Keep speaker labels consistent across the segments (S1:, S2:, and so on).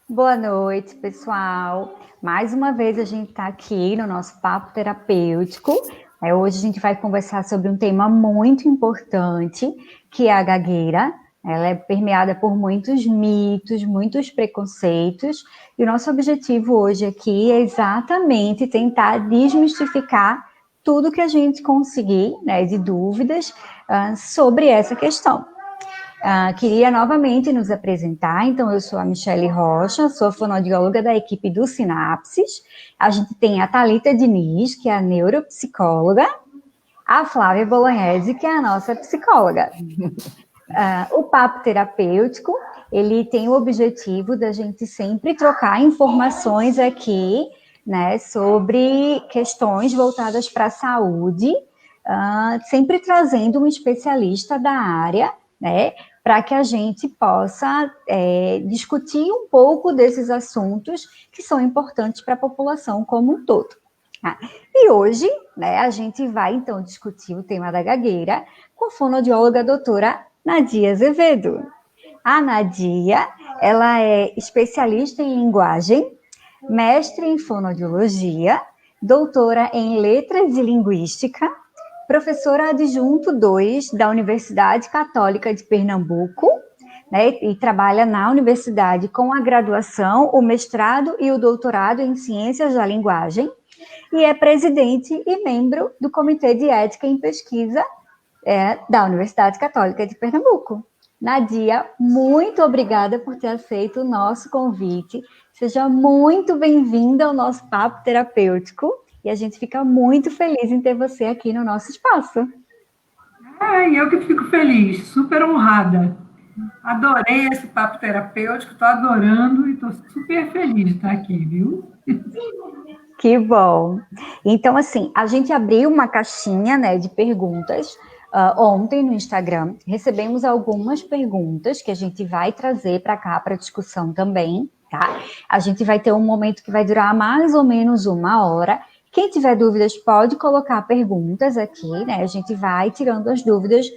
S1: Boa noite, pessoal. Mais uma vez a gente está aqui no nosso papo terapêutico. Hoje a gente vai conversar sobre um tema muito importante, que é a gagueira. Ela é permeada por muitos mitos, muitos preconceitos, e o nosso objetivo hoje aqui é exatamente tentar desmistificar tudo que a gente conseguir, né, de dúvidas sobre essa questão. Queria novamente nos apresentar. Então, eu sou a Michele Rocha, sou fonoaudióloga da equipe do Sinapses. A gente tem a Thalita Diniz, que é a neuropsicóloga, a Flávia Bolognese, que é a nossa psicóloga. O papo terapêutico, ele tem o objetivo da gente sempre trocar informações aqui, né, sobre questões voltadas para a saúde, sempre trazendo um especialista da área, né, para que a gente possa discutir um pouco desses assuntos que são importantes para a população como um todo. E hoje, né, a gente vai, então, discutir o tema da gagueira com a fonoaudióloga doutora Nadia Azevedo. A Nadia, ela é especialista em linguagem, mestre em fonoaudiologia, doutora em letras e linguística, professora adjunto 2 da Universidade Católica de Pernambuco, né, e trabalha na universidade com a graduação, o mestrado e o doutorado em ciências da linguagem, e é presidente e membro do Comitê de Ética em Pesquisa da Universidade Católica de Pernambuco. Nadia, muito obrigada por ter aceito o nosso convite. Seja muito bem-vinda ao nosso papo terapêutico e a gente fica muito feliz em ter você aqui no nosso espaço.
S2: Eu que fico feliz, super honrada. Adorei esse papo terapêutico, estou adorando e estou super feliz de estar aqui, viu?
S1: Que bom. Então, assim, a gente abriu uma caixinha, né, de perguntas ontem no Instagram. Recebemos algumas perguntas que a gente vai trazer para cá para discussão também, tá? A gente vai ter um momento que vai durar mais ou menos 1 hora. Quem tiver dúvidas pode colocar perguntas aqui, né? A gente vai tirando as dúvidas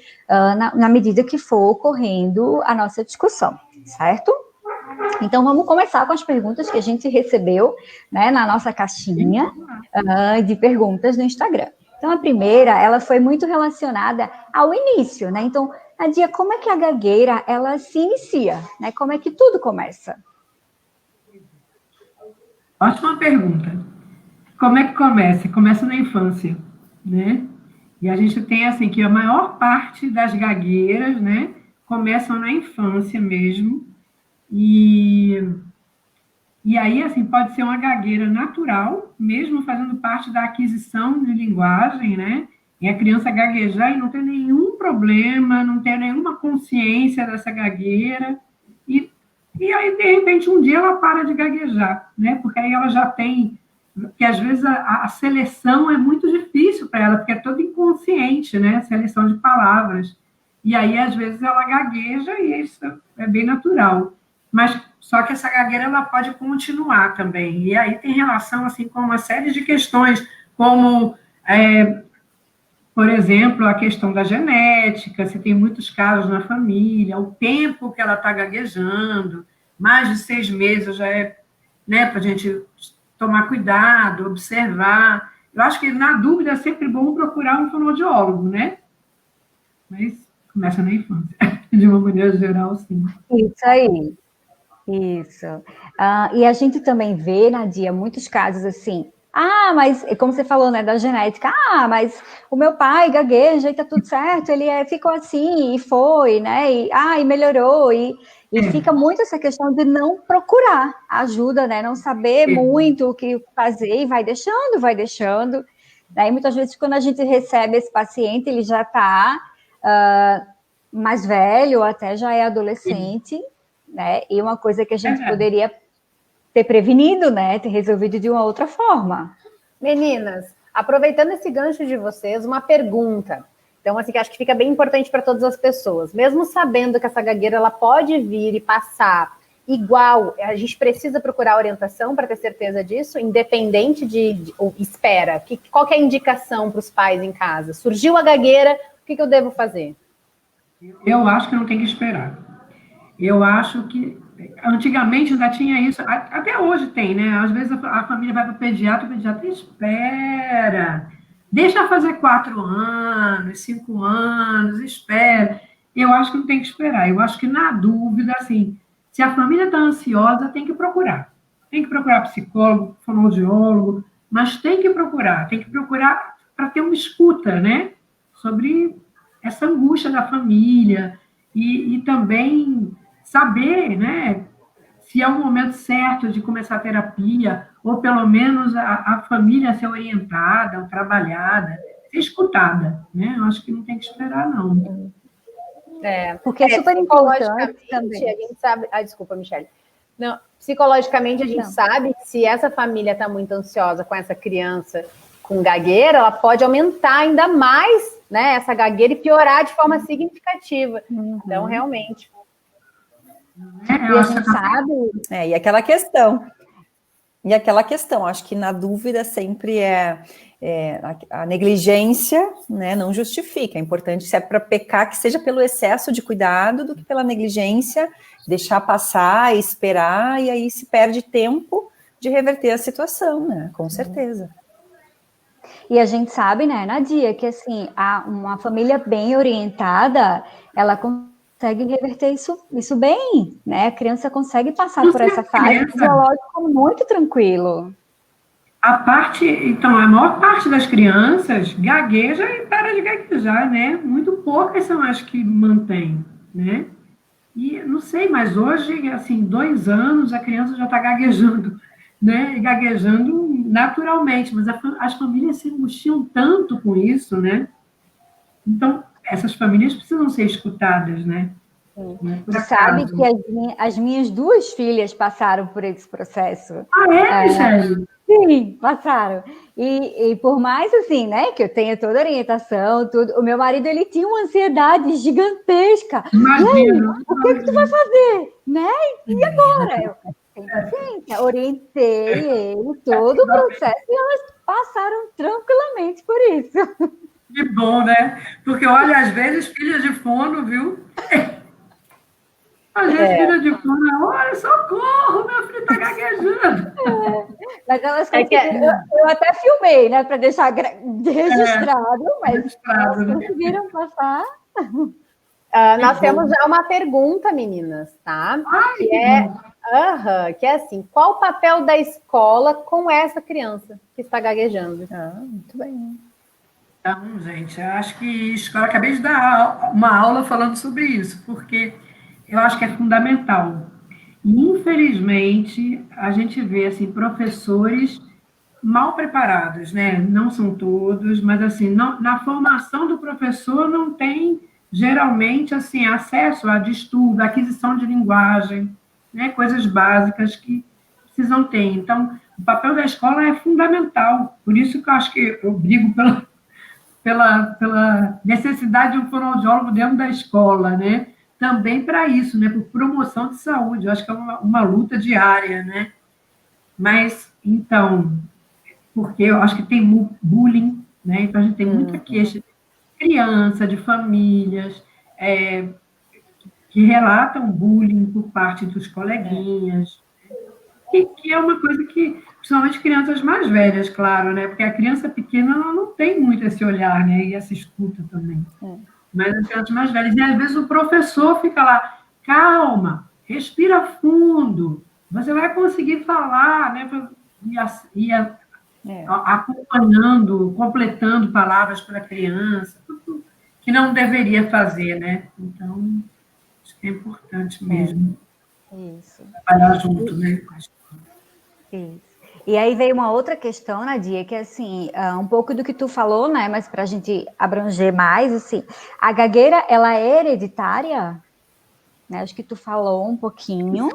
S1: na medida que for ocorrendo a nossa discussão, certo? Então, vamos começar com as perguntas que a gente recebeu, né, na nossa caixinha de perguntas no Instagram. Então, a primeira, ela foi muito relacionada ao início, né? Então, Nadia, como é que a gagueira, ela se inicia, né? Como é que tudo começa?
S2: Ótima pergunta. Como é que começa? Começa na infância, né? E a gente tem, assim, que a maior parte das gagueiras, né, começam na infância mesmo. E aí, assim, pode ser uma gagueira natural, mesmo fazendo parte da aquisição de linguagem, né? E a criança gaguejar e não ter nenhum problema, não ter nenhuma consciência dessa gagueira. E, e aí, de repente, um dia ela para de gaguejar, né? Porque aí ela já tem... Porque, às vezes, a seleção é muito difícil para ela, porque é toda inconsciente, né? A seleção de palavras. E aí, às vezes, ela gagueja e isso é bem natural. Mas só que essa gagueira ela pode continuar também. E aí tem relação assim com uma série de questões, como, por exemplo, a questão da genética, se tem muitos casos na família, o tempo que ela está gaguejando, mais de 6 meses já é, né, para a gente tomar cuidado, observar. Eu acho que, na dúvida, é sempre bom procurar um fonoaudiólogo, né? Mas começa na infância, de uma maneira geral, sim.
S1: Isso aí. Isso. E a gente também vê, Nadia, muitos casos assim. Mas, como você falou, né, da genética. Mas o meu pai gagueja e tá tudo certo, ele ficou assim e foi, né? E melhorou. E fica muito essa questão de não procurar ajuda, né? Não saber muito o que fazer e vai deixando, vai deixando. Daí, muitas vezes, quando a gente recebe esse paciente, ele já está mais velho, até já é adolescente. Né? E uma coisa que a gente poderia ter prevenido, né? Ter resolvido de uma outra forma.
S3: Meninas, aproveitando esse gancho de vocês, uma pergunta. Então, assim, que acho que fica bem importante para todas as pessoas. Mesmo sabendo que essa gagueira ela pode vir e passar igual, a gente precisa procurar orientação para ter certeza disso, independente de espera. Qual que é a indicação para os pais em casa? Surgiu a gagueira, o que eu devo fazer?
S2: Eu acho que não tem que esperar. Eu acho que antigamente ainda tinha isso, até hoje tem, né? Às vezes a família vai para o pediatra espera, deixa fazer 4 anos, 5 anos, espera. Eu acho que não tem que esperar. Eu acho que, na dúvida, assim, se a família está ansiosa, tem que procurar. Tem que procurar psicólogo, fonoaudiólogo, mas tem que procurar para ter uma escuta, né? Sobre essa angústia da família e também saber, né? Se é o momento certo de começar a terapia, ou pelo menos a família ser orientada, trabalhada, ser escutada, né? Eu acho que não tem que esperar, não.
S1: Porque é super importante também.
S3: A gente sabe... desculpa, Michele. Não, psicologicamente, a gente sabe que se essa família está muito ansiosa com essa criança com gagueira, ela pode aumentar ainda mais, né, essa gagueira e piorar de forma significativa. Então, realmente...
S1: E a gente sabe...
S4: E aquela questão, acho que na dúvida sempre a negligência, né, não justifica. É importante, se é para pecar, que seja pelo excesso de cuidado do que pela negligência, deixar passar, esperar, e aí se perde tempo de reverter a situação, né? Com certeza.
S1: E a gente sabe, né, Nadia, que assim, uma família bem orientada, ela consegue reverter isso bem, né? A criança consegue passar por essa fase fisiológica muito tranquilo.
S2: Então, a maior parte das crianças gagueja e para de gaguejar, né? Muito poucas são as que mantêm, né? E não sei, mas hoje, assim, 2 anos, a criança já está gaguejando, né? E gaguejando naturalmente, mas as famílias se angustiam tanto com isso, né? Então, essas famílias precisam ser escutadas, né?
S1: Você sabe que as minhas 2 filhas passaram por esse processo.
S2: Michele?
S1: Sim, passaram. E por mais assim, né, que eu tenha toda a orientação, tudo, o meu marido, ele tinha uma ansiedade gigantesca.
S2: Imagina.
S1: O que tu vai fazer? Né? E agora? Eu orientei ele todo o processo e elas passaram tranquilamente por isso.
S2: Que bom, né? Porque, olha, às vezes filha de fono, viu? Às vezes filha de fono, olha, socorro, meu filho está gaguejando.
S1: Mas elas eu até filmei, né, para deixar registrado, mas elas conseguiram passar.
S3: Nós temos já uma pergunta, meninas, tá? Que é assim, qual o papel da escola com essa criança que está gaguejando?
S4: Muito bem.
S2: Então, gente, eu acho que escola, acabei de dar uma aula falando sobre isso, porque eu acho que é fundamental. E, infelizmente, a gente vê, assim, professores mal preparados, né? Não são todos, mas, assim, na formação do professor não tem, geralmente, assim, acesso a estudo, aquisição de linguagem, né? Coisas básicas que precisam ter. Então, o papel da escola é fundamental. Por isso que eu acho que eu brigo pela necessidade de um fonoaudiólogo dentro da escola, né? Também para isso, né? Por promoção de saúde. Eu acho que é uma luta diária, né? Mas, então, porque eu acho que tem bullying, né? Então, a gente tem muita queixa de criança, de famílias, que relatam bullying por parte dos coleguinhas, que é uma coisa que, principalmente crianças mais velhas, claro, né? Porque a criança pequena, ela não tem muito esse olhar, né? E essa escuta também. Mas as crianças mais velhas, e às vezes o professor fica lá, calma, respira fundo, você vai conseguir falar, né? Acompanhando, completando palavras para a criança, tudo que não deveria fazer, né? Então, acho que é importante mesmo.
S1: Isso.
S2: Trabalhar junto, né?
S1: Isso. E aí veio uma outra questão, Nadia, que é assim, um pouco do que tu falou, né? Mas para a gente abranger mais, assim, a gagueira, ela é hereditária? Né? Acho que tu falou um pouquinho.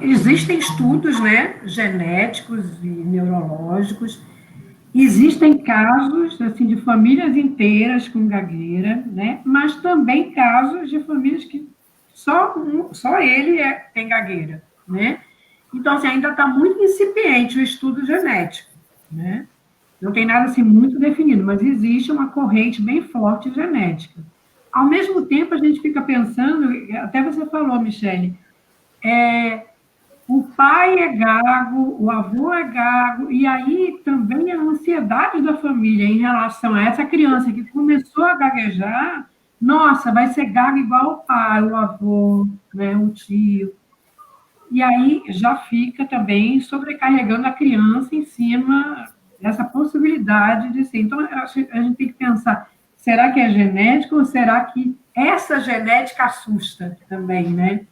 S2: Existem estudos, né, genéticos e neurológicos. Existem casos, assim, de famílias inteiras com gagueira, né? Mas também casos de famílias que só ele tem gagueira, né? Então, assim, ainda está muito incipiente o estudo genético, né? Não tem nada assim muito definido, mas existe uma corrente bem forte genética. ao mesmo tempo, a gente fica pensando, até você falou, Michele, o pai é gago, o avô é gago, e aí também a ansiedade da família em relação a essa criança que começou a gaguejar, nossa, vai ser gago igual o pai, o avô, né, o tio. E aí já fica também sobrecarregando a criança em cima dessa possibilidade de ser. Então, eu acho que a gente tem que pensar, será que é genético ou será que essa genética assusta também, né?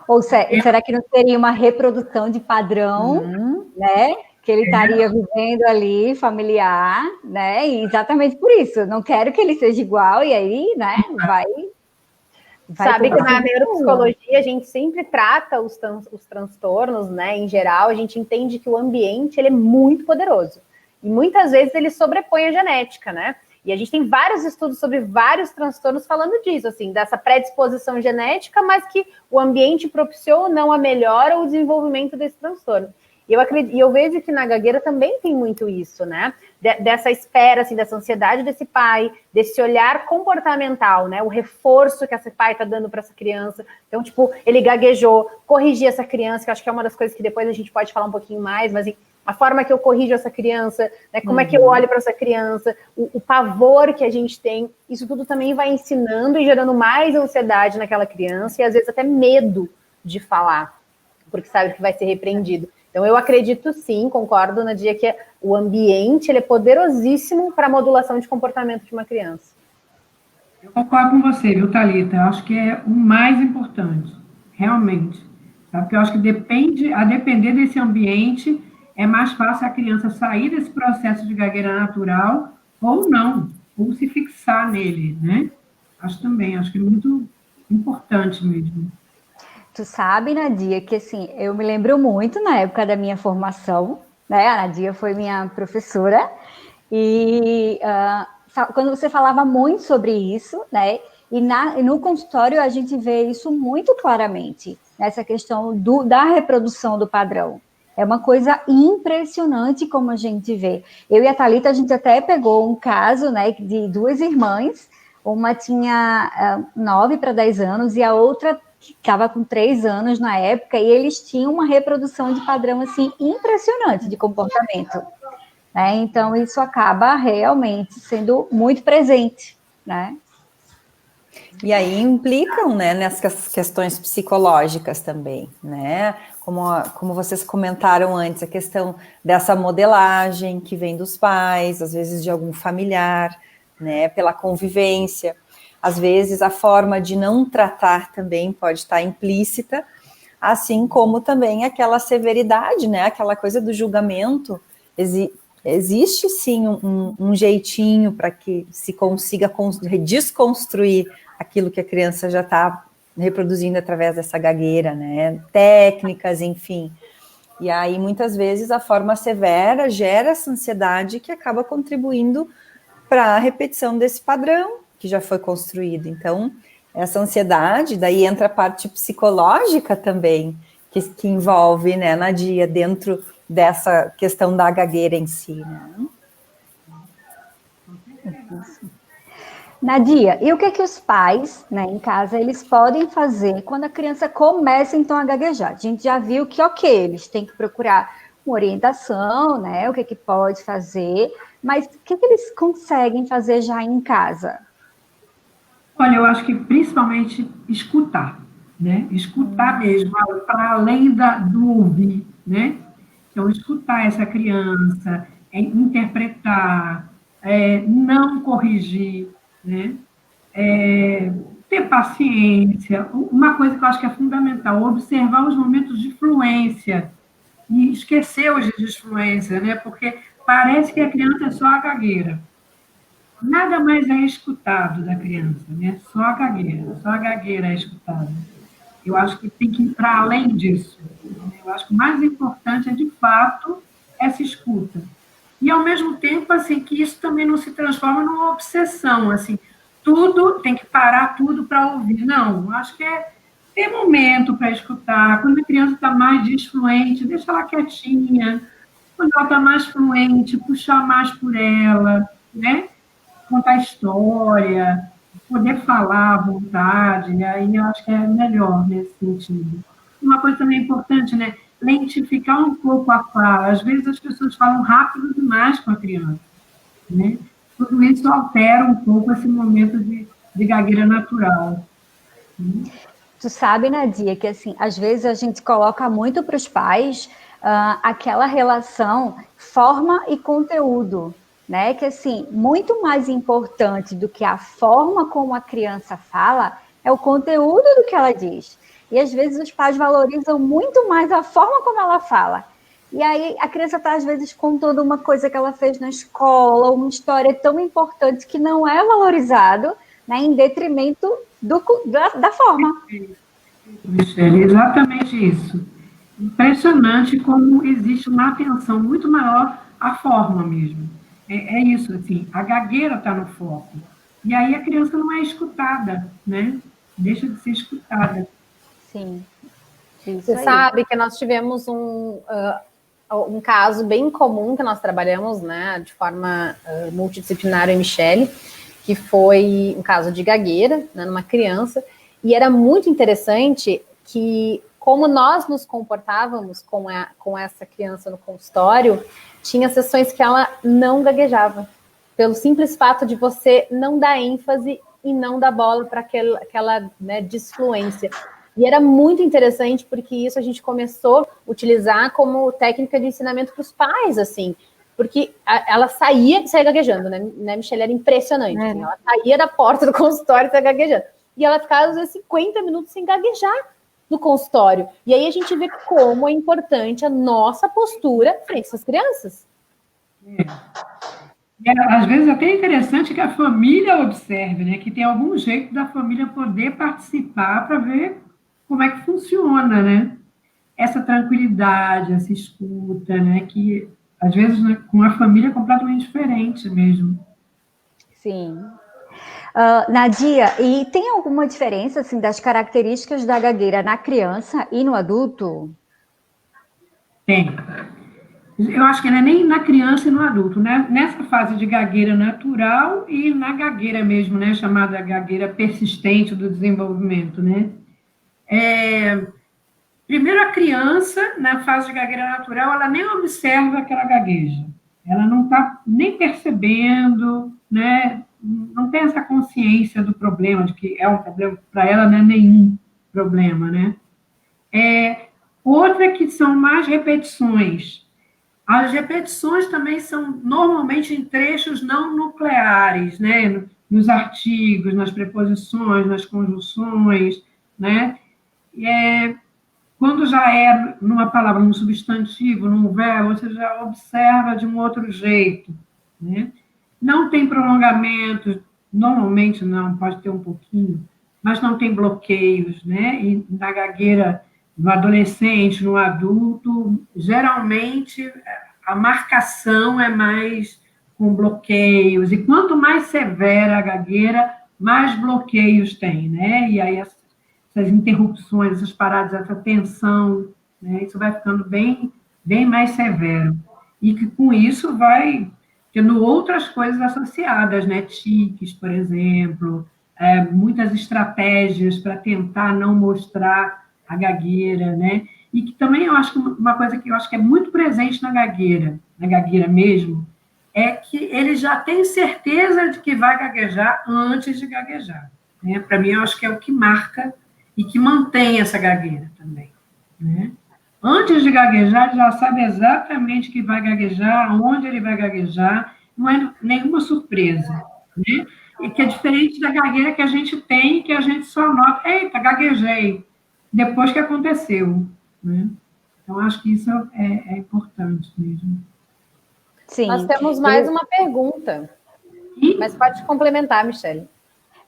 S1: Ou será que não seria uma reprodução de padrão, né? Que ele estaria vivendo ali, familiar, né? E exatamente por isso. Não quero que ele seja igual, e aí, né, vai
S3: Sabe que na neuropsicologia a gente sempre trata os transtornos, né? Em geral, a gente entende que o ambiente ele é muito poderoso. E muitas vezes ele sobrepõe a genética, né? E a gente tem vários estudos sobre vários transtornos falando disso, assim, dessa predisposição genética, mas que o ambiente propiciou ou não a melhora ou o desenvolvimento desse transtorno. E eu vejo que na gagueira também tem muito isso, né? Dessa espera, assim, dessa ansiedade desse pai, desse olhar comportamental, né? O reforço que esse pai está dando para essa criança. Então, tipo, ele gaguejou, corrigir essa criança, que eu acho que é uma das coisas que depois a gente pode falar um pouquinho mais, mas a forma que eu corrijo essa criança, né? Como é que eu olho para essa criança, o pavor que a gente tem, isso tudo também vai ensinando e gerando mais ansiedade naquela criança e às vezes até medo de falar, porque sabe que vai ser repreendido. Então, eu acredito sim, concordo, Nadia, que o ambiente ele é poderosíssimo para a modulação de comportamento de uma criança.
S2: Eu concordo com você, viu, Thalita? Eu acho que é o mais importante, realmente. Sabe? Porque eu acho que a depender desse ambiente, é mais fácil a criança sair desse processo de gagueira natural ou não, ou se fixar nele, né? Acho que é muito importante mesmo.
S1: Tu sabe, Nadia, que assim, eu me lembro muito na época da minha formação, né? A Nadia foi minha professora, e quando você falava muito sobre isso, né? E no consultório a gente vê isso muito claramente, essa questão da reprodução do padrão. É uma coisa impressionante como a gente vê. Eu e a Thalita, a gente até pegou um caso, né, de duas irmãs, uma tinha 9 para 10 anos e a outra estava com 3 anos na época, e eles tinham uma reprodução de padrão, assim, impressionante de comportamento, né? Então, isso acaba realmente sendo muito presente, né?
S4: E aí implicam, né, nessas questões psicológicas também, né? Como vocês comentaram antes, a questão dessa modelagem que vem dos pais, às vezes de algum familiar, né, pela convivência. Às vezes, a forma de não tratar também pode estar implícita, assim como também aquela severidade, né? Aquela coisa do julgamento. Existe, sim, um jeitinho para que se consiga desconstruir aquilo que a criança já está reproduzindo através dessa gagueira, né? Técnicas, enfim. E aí, muitas vezes, a forma severa gera essa ansiedade que acaba contribuindo para a repetição desse padrão que já foi construído. Então, essa ansiedade, daí entra a parte psicológica também, que envolve, né, Nadia, dentro dessa questão da gagueira em si, né?
S1: Nadia, e o que os pais, né, em casa, eles podem fazer quando a criança começa, então, a gaguejar? A gente já viu que, eles têm que procurar uma orientação, né, o que pode fazer, mas o que eles conseguem fazer já em casa?
S2: Olha, eu acho que principalmente escutar, né? Escutar mesmo, para além do ouvir, né? Então, escutar essa criança, interpretar, não corrigir, né? Ter paciência. Uma coisa que eu acho que é fundamental, observar os momentos de fluência e esquecer os de desfluência, né? Porque parece que a criança é só a gagueira. Nada mais é escutado da criança, né? Só a gagueira é escutada. Eu acho que tem que ir para além disso. Eu acho que o mais importante é, de fato, essa escuta. E, ao mesmo tempo, assim, que isso também não se transforma numa obsessão, assim, tudo, tem que parar tudo para ouvir. Não, acho que é ter momento para escutar. Quando a criança está mais desfluente, deixa ela quietinha. Quando ela está mais fluente, puxar mais por ela, né? Contar história, poder falar à vontade, e aí eu acho que é melhor nesse sentido. Uma coisa também importante, né? Lentificar um pouco a fala. Às vezes as pessoas falam rápido demais com a criança, né? Tudo isso altera um pouco esse momento de gagueira natural.
S1: Tu sabe, Nadia, que assim, às vezes a gente coloca muito para os pais aquela relação forma e conteúdo, né? Que assim, muito mais importante do que a forma como a criança fala é o conteúdo do que ela diz. E às vezes os pais valorizam muito mais a forma como ela fala. E aí a criança está, às vezes, contando uma coisa que ela fez na escola, uma história tão importante que não é valorizado, né, em detrimento da forma.
S2: Michele, exatamente isso. Impressionante como existe uma atenção muito maior à forma mesmo. É isso, assim, a gagueira está no foco. E aí a criança não é escutada, né? Deixa de ser escutada.
S1: Sim.
S3: Você sabe que nós tivemos um caso bem comum que nós trabalhamos, né, de forma multidisciplinar em Michele, que foi um caso de gagueira, né, numa criança, e era muito interessante que, como nós nos comportávamos com essa criança no consultório, tinha sessões que ela não gaguejava, pelo simples fato de você não dar ênfase e não dar bola para aquela né, disfluência. E era muito interessante, porque isso a gente começou a utilizar como técnica de ensinamento para os pais, assim, porque ela saía gaguejando, né, Michele? Era impressionante. Assim, ela saía da porta do consultório e saía gaguejando. E ela ficava, às vezes, 50 minutos sem gaguejar no consultório. E aí a gente vê como é importante a nossa postura frente às crianças.
S2: E, às vezes, até é interessante que a família observe, né? Que tem algum jeito da família poder participar para ver como é que funciona, né? Essa tranquilidade, essa escuta, né? Que, às vezes, né, com a família é completamente diferente mesmo.
S1: Sim. Nadia, e tem alguma diferença assim, das características da gagueira na criança e no adulto?
S2: Tem. Eu acho que não é nem na criança e no adulto, né? Nessa fase de gagueira natural e na gagueira mesmo, né? Chamada gagueira persistente do desenvolvimento, né? Primeiro, a criança, na fase de gagueira natural, ela nem observa que ela gagueja. Ela não está nem percebendo, né? Não tem essa consciência do problema, de que é um problema. Para ela não é nenhum problema, né? Outra que são mais repetições. As repetições também são normalmente em trechos não nucleares, né? Nos artigos, nas preposições, nas conjunções, né? Quando já é numa palavra, num substantivo, num verbo, você já observa de um outro jeito, né? Não tem prolongamento, normalmente não, pode ter um pouquinho, mas não tem bloqueios, né? E na gagueira, no adolescente, no adulto, geralmente a marcação é mais com bloqueios, e quanto mais severa a gagueira, mais bloqueios tem, né? E aí essas interrupções, essas paradas, essa tensão, né? Isso vai ficando bem mais severo. E que com isso vai tendo outras coisas associadas, né? Tiques, por exemplo, muitas estratégias para tentar não mostrar a gagueira, né? E que também eu acho que uma coisa que eu acho que é muito presente na gagueira mesmo, é que ele já tem certeza de que vai gaguejar antes de gaguejar. Né? Para mim, eu acho que é o que marca e que mantém essa gagueira também. Né? Antes de gaguejar, ele já sabe exatamente que vai gaguejar, onde ele vai gaguejar, não é nenhuma surpresa. Né? E que é diferente da gagueira que a gente tem, que a gente só nota, eita, gaguejei, depois que aconteceu. Né? Então, acho que isso é importante mesmo.
S3: Sim. Nós temos mais uma pergunta, mas pode complementar, Michele.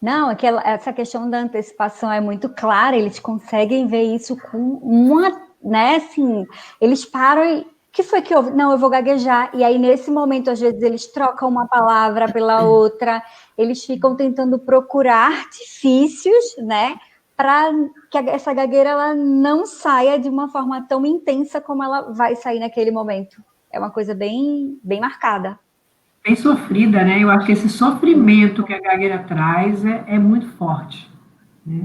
S1: Não, essa questão da antecipação é muito clara, eles conseguem ver isso com uma, né, assim, eles param e, que foi que houve? Não, eu vou gaguejar, e aí nesse momento, às vezes, eles trocam uma palavra pela outra, eles ficam tentando procurar artifícios, né, para que essa gagueira ela não saia de uma forma tão intensa como ela vai sair naquele momento. É uma coisa bem marcada.
S2: bem sofrida, né? Eu acho que esse sofrimento que a gagueira traz é muito forte, né?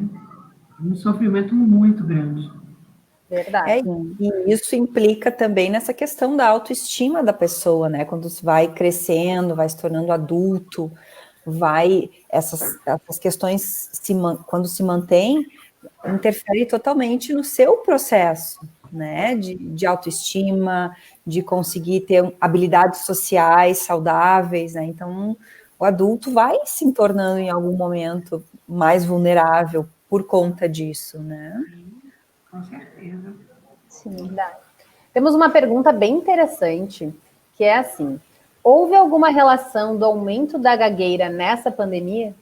S2: Um sofrimento muito grande.
S3: Verdade.
S4: E isso implica também nessa questão da autoestima da pessoa, né? Quando se vai crescendo, vai se tornando adulto, essas questões, quando se mantém, interfere totalmente no seu processo, né? De autoestima, de conseguir ter habilidades sociais saudáveis, né? Então, o adulto vai se tornando em algum momento mais vulnerável por conta disso, né?
S2: Com certeza.
S3: Sim, verdade. Temos uma pergunta bem interessante, que é assim: houve alguma relação do aumento da gagueira nessa pandemia?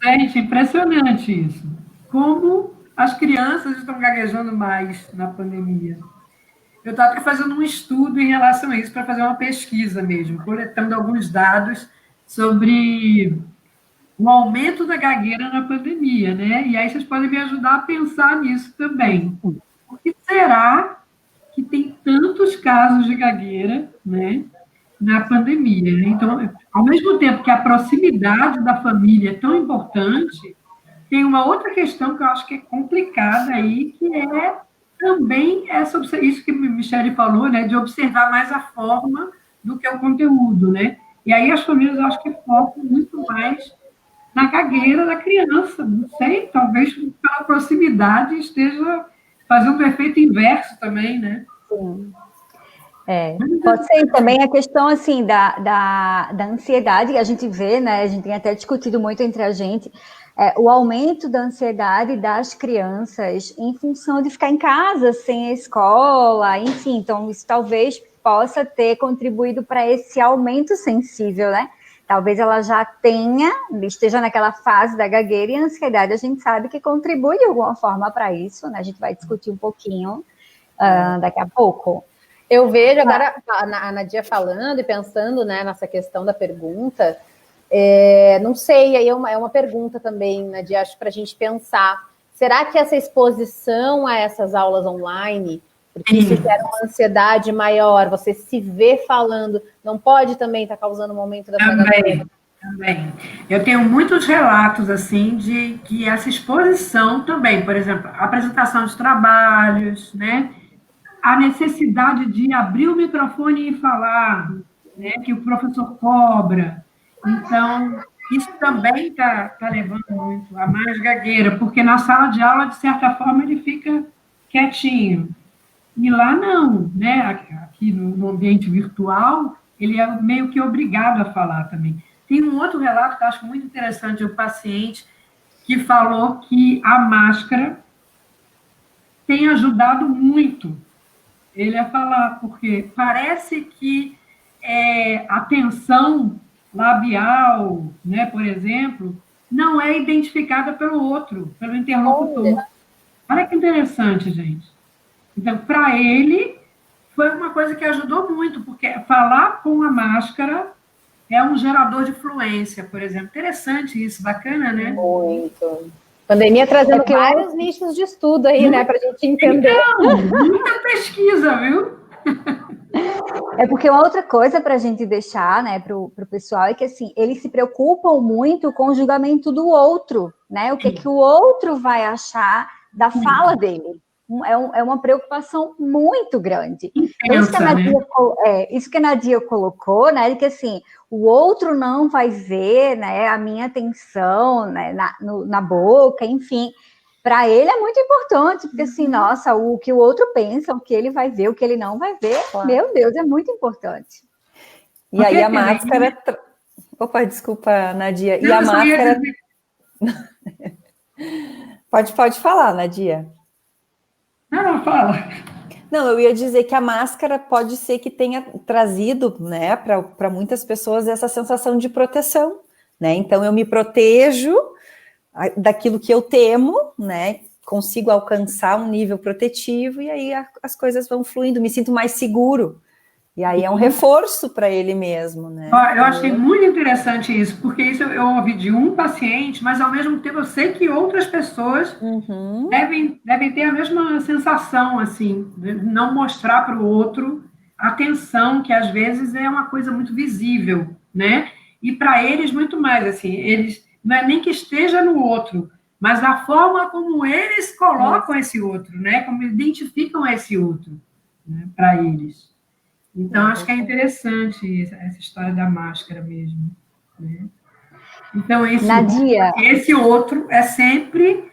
S2: Gente, impressionante isso. Como as crianças estão gaguejando mais na pandemia. Eu estava aqui fazendo um estudo em relação a isso, para fazer uma pesquisa mesmo, coletando alguns dados sobre o aumento da gagueira na pandemia, né? E aí vocês podem me ajudar a pensar nisso também. Por que será que tem tantos casos de gagueira, né, na pandemia? Então, ao mesmo tempo que a proximidade da família é tão importante, tem uma outra questão que eu acho que é complicada aí, que é também isso que a Michele falou, né, de observar mais a forma do que o conteúdo, né? E aí as famílias, eu acho que focam muito mais na gagueira da criança, não sei, talvez pela proximidade esteja fazendo o efeito inverso também, né?
S1: Sim. Pode ser também a questão, assim, da ansiedade que a gente vê, né, a gente tem até discutido muito entre a gente, o aumento da ansiedade das crianças em função de ficar em casa, sem a escola, enfim, então isso talvez possa ter contribuído para esse aumento sensível, né? Talvez ela já esteja naquela fase da gagueira, e a ansiedade a gente sabe que contribui de alguma forma para isso, né? A gente vai discutir um pouquinho daqui a pouco.
S3: Eu vejo agora a Nadia falando e pensando, né, nessa questão da pergunta. Não sei, aí é uma pergunta também, Nadia, acho para a gente pensar. Será que essa exposição a essas aulas online, porque isso gera uma ansiedade maior, você se vê falando, não pode também estar causando um momento dessa
S2: Também. Eu tenho muitos relatos, assim, de que essa exposição também, por exemplo, a apresentação de trabalhos, né? A necessidade de abrir o microfone e falar, né? Que o professor cobra. Então, isso também está levando muito a mais gagueira, porque na sala de aula, de certa forma, ele fica quietinho. E lá não, né? Aqui no ambiente virtual, ele é meio que obrigado a falar também. Tem um outro relato que eu acho muito interessante, um paciente que falou que a máscara tem ajudado muito ele a falar, porque parece que a tensão labial, né, por exemplo, não é identificada pelo outro, pelo interlocutor. Olha que interessante, gente. Então, para ele, foi uma coisa que ajudou muito, porque falar com a máscara é um gerador de fluência, por exemplo. Interessante isso, bacana, né?
S3: Muito. Pandemia trazendo vários nichos de estudo aí, né, para a gente entender.
S2: Então, muita pesquisa, viu?
S1: É porque uma outra coisa para a gente deixar, né, para o pessoal é que, assim, eles se preocupam muito com o julgamento do outro, né? O que o outro vai achar da fala dele. É uma preocupação muito grande. Então, isso que a Nadia colocou, né, de que, assim, o outro não vai ver, né, a minha atenção, né, na boca, enfim. Para ele é muito importante, porque assim, nossa, o que o outro pensa, o que ele vai ver, o que ele não vai ver, meu Deus, é muito importante.
S4: E aí a máscara... Opa, desculpa, Nadia. E a máscara... Pode falar, Nadia.
S2: Não, fala.
S4: Não, eu ia dizer que a máscara pode ser que tenha trazido, né, para muitas pessoas essa sensação de proteção, né? Então eu me protejo daquilo que eu temo, né? Consigo alcançar um nível protetivo e aí as coisas vão fluindo, me sinto mais seguro, E aí é um reforço para ele mesmo, né?
S2: Eu achei muito interessante isso, porque isso eu ouvi de um paciente, mas ao mesmo tempo eu sei que outras pessoas devem ter a mesma sensação, assim, de não mostrar para o outro atenção, que às vezes é uma coisa muito visível, né? E para eles, muito mais, assim, eles não é nem que esteja no outro, mas a forma como eles colocam esse outro, né? Como identificam esse outro, né? Para eles. Então, acho que é interessante essa história da máscara mesmo, né? Então, esse outro é sempre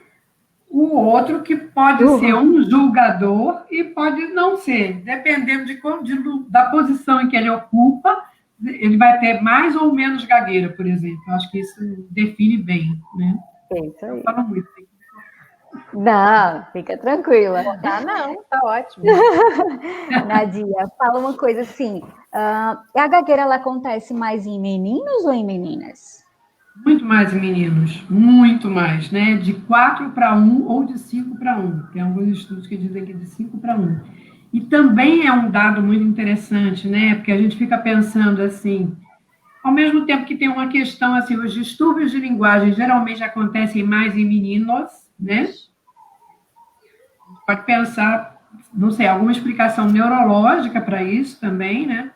S2: o outro que pode ser um julgador e pode não ser. Dependendo da posição em que ele ocupa, ele vai ter mais ou menos gagueira, por exemplo. Acho que isso define bem, né?
S1: Eu falo muito. Não, fica tranquila.
S3: Não, tá ótimo.
S1: Nadia, fala uma coisa assim, a gagueira ela acontece mais em meninos ou em meninas?
S2: Muito mais em meninos, muito mais, né? De 4 para 1 ou de 5 para 1. Tem alguns estudos que dizem que é de 5 para 1. E também é um dado muito interessante, né? Porque a gente fica pensando assim, ao mesmo tempo que tem uma questão assim, os distúrbios de linguagem geralmente acontecem mais em meninos, né? Pode pensar, não sei, alguma explicação neurológica para isso também, né?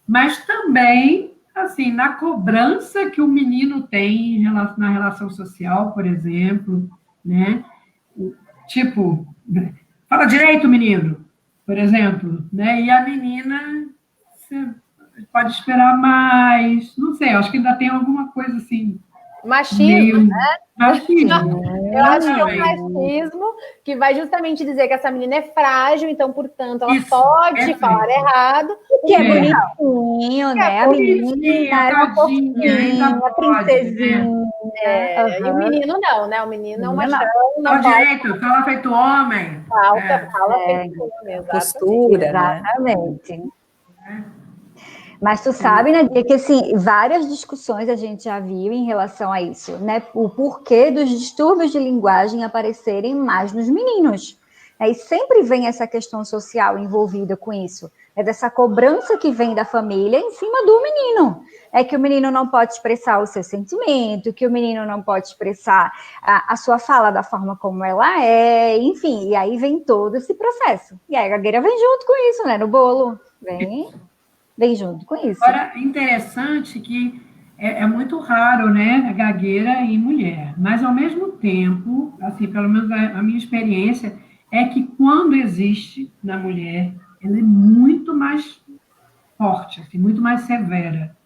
S2: Mas também, assim, na cobrança que o menino tem na relação social, por exemplo, né? Tipo, fala direito, menino, por exemplo, né? E a menina, você pode esperar mais, não sei, acho que ainda tem alguma coisa assim.
S3: Machismo, né?
S2: Machismo.
S3: Eu acho que é um machismo que vai justamente dizer que essa menina é frágil, então, portanto, ela pode falar errado.
S1: Que é bonitinho, né? A menina é uma fofinha, uma princesinha.
S3: E o menino não, né? O menino é um machão.
S2: Fala direito, fala feito homem.
S3: Fala feito homem,
S4: postura, né?
S1: Exatamente. Mas tu sabe, Nadia, que assim, várias discussões a gente já viu em relação a isso, né? O porquê dos distúrbios de linguagem aparecerem mais nos meninos. E sempre vem essa questão social envolvida com isso. É dessa cobrança que vem da família em cima do menino. É que o menino não pode expressar o seu sentimento, que o menino não pode expressar a sua fala da forma como ela é, enfim. E aí vem todo esse processo. E aí a gagueira vem junto com isso, né? No bolo. Vem junto com isso.
S2: Agora, interessante que é muito raro, né, a gagueira em mulher, mas ao mesmo tempo, assim, pelo menos a minha experiência, é que quando existe na mulher, ela é muito mais forte, assim, muito mais severa.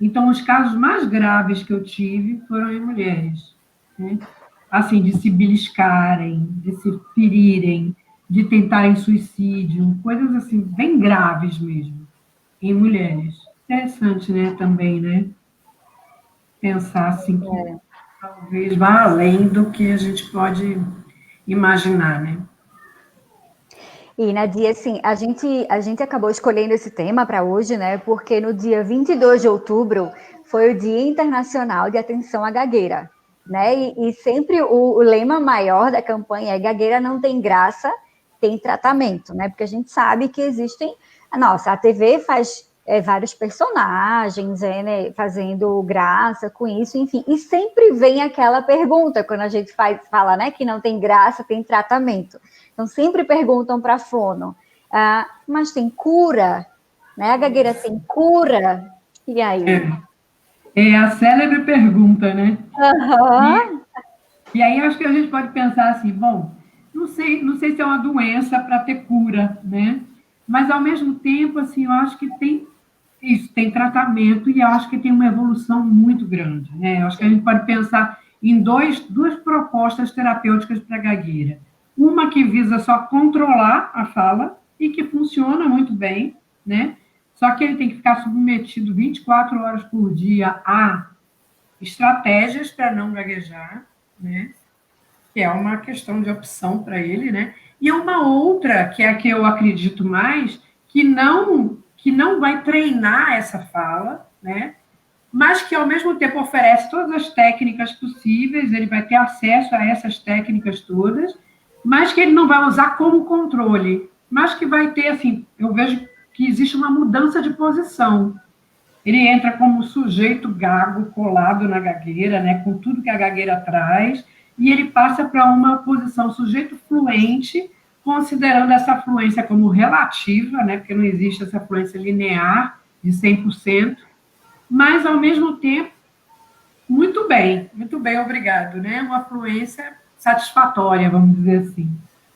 S2: Então, os casos mais graves que eu tive foram em mulheres, né? Assim, de se beliscarem, de se ferirem, de tentarem suicídio, coisas assim, bem graves mesmo. Em mulheres. Interessante, né, também, né? Pensar assim que talvez vá além do que a gente pode imaginar, né?
S1: E, Nadia, assim, a gente acabou escolhendo esse tema para hoje, né? Porque no dia 22 de outubro foi o Dia Internacional de Atenção à Gagueira, né? E sempre o lema maior da campanha é gagueira não tem graça, tem tratamento, né? Porque a gente sabe que existem... Nossa, a TV faz vários personagens, né, fazendo graça com isso, enfim. E sempre vem aquela pergunta, quando a gente fala, né, que não tem graça, tem tratamento. Então, sempre perguntam para a fono, mas tem cura? Né? A gagueira tem cura? E aí?
S2: É a célebre pergunta, né?
S1: Uhum.
S2: E aí acho que a gente pode pensar assim, bom, não sei se é uma doença para ter cura, né? Mas, ao mesmo tempo, assim, eu acho que tem tratamento e eu acho que tem uma evolução muito grande, né? Eu acho que a gente pode pensar em duas propostas terapêuticas para a gagueira. Uma que visa só controlar a fala e que funciona muito bem, né? Só que ele tem que ficar submetido 24 horas por dia a estratégias para não gaguejar, né? Que é uma questão de opção para ele, né? E uma outra, que é a que eu acredito mais, que não vai treinar essa fala, né? Mas que, ao mesmo tempo, oferece todas as técnicas possíveis, ele vai ter acesso a essas técnicas todas, mas que ele não vai usar como controle, mas que vai ter, assim, eu vejo que existe uma mudança de posição. Ele entra como sujeito gago colado na gagueira, né, com tudo que a gagueira traz, e ele passa para uma posição sujeito fluente, considerando essa fluência como relativa, né, porque não existe essa fluência linear de 100%, mas, ao mesmo tempo, muito bem, obrigado, né? Uma fluência satisfatória, vamos dizer assim.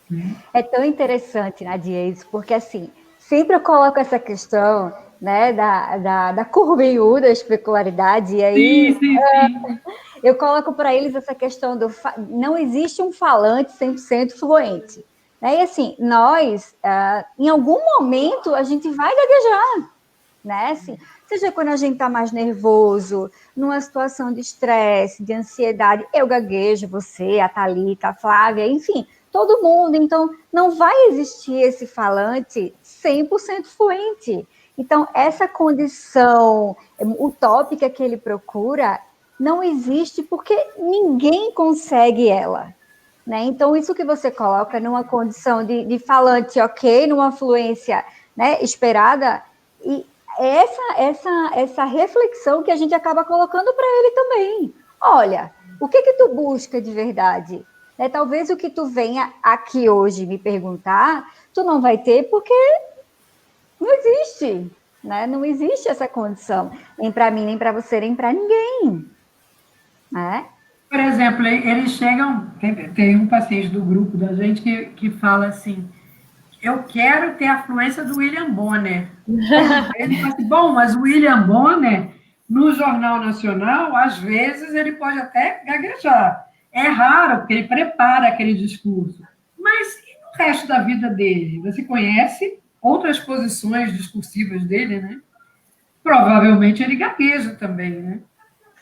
S2: Né?
S1: É tão interessante, Nadia, isso, porque assim, sempre eu coloco essa questão, né, da curva da especularidade, e aí
S2: Sim.
S1: eu coloco para eles essa questão do não existe um falante 100% fluente. Né? E assim, nós, em algum momento, a gente vai gaguejar, né? Assim, seja quando a gente está mais nervoso, numa situação de estresse, de ansiedade, eu gaguejo, você, a Thalita, a Flávia, enfim, todo mundo. Então, não vai existir esse falante 100% fluente. Então, essa condição utópica que ele procura não existe porque ninguém consegue ela. Né? Então, isso que você coloca numa condição de falante ok, numa fluência, né, esperada, e essa reflexão que a gente acaba colocando para ele também. Olha, o que tu busca de verdade? Né? Talvez o que tu venha aqui hoje me perguntar, tu não vai ter porque não existe, né? Não existe essa condição, nem para mim, nem para você, nem para ninguém. Né?
S2: Por exemplo, eles chegam, tem um paciente do grupo da gente que fala assim, eu quero ter a fluência do William Bonner. Ele fala assim, bom, mas o William Bonner, no Jornal Nacional, às vezes ele pode até gaguejar. É raro, porque ele prepara aquele discurso. Mas e no resto da vida dele? Você conhece outras posições discursivas dele, né? Provavelmente ele gagueja também, né?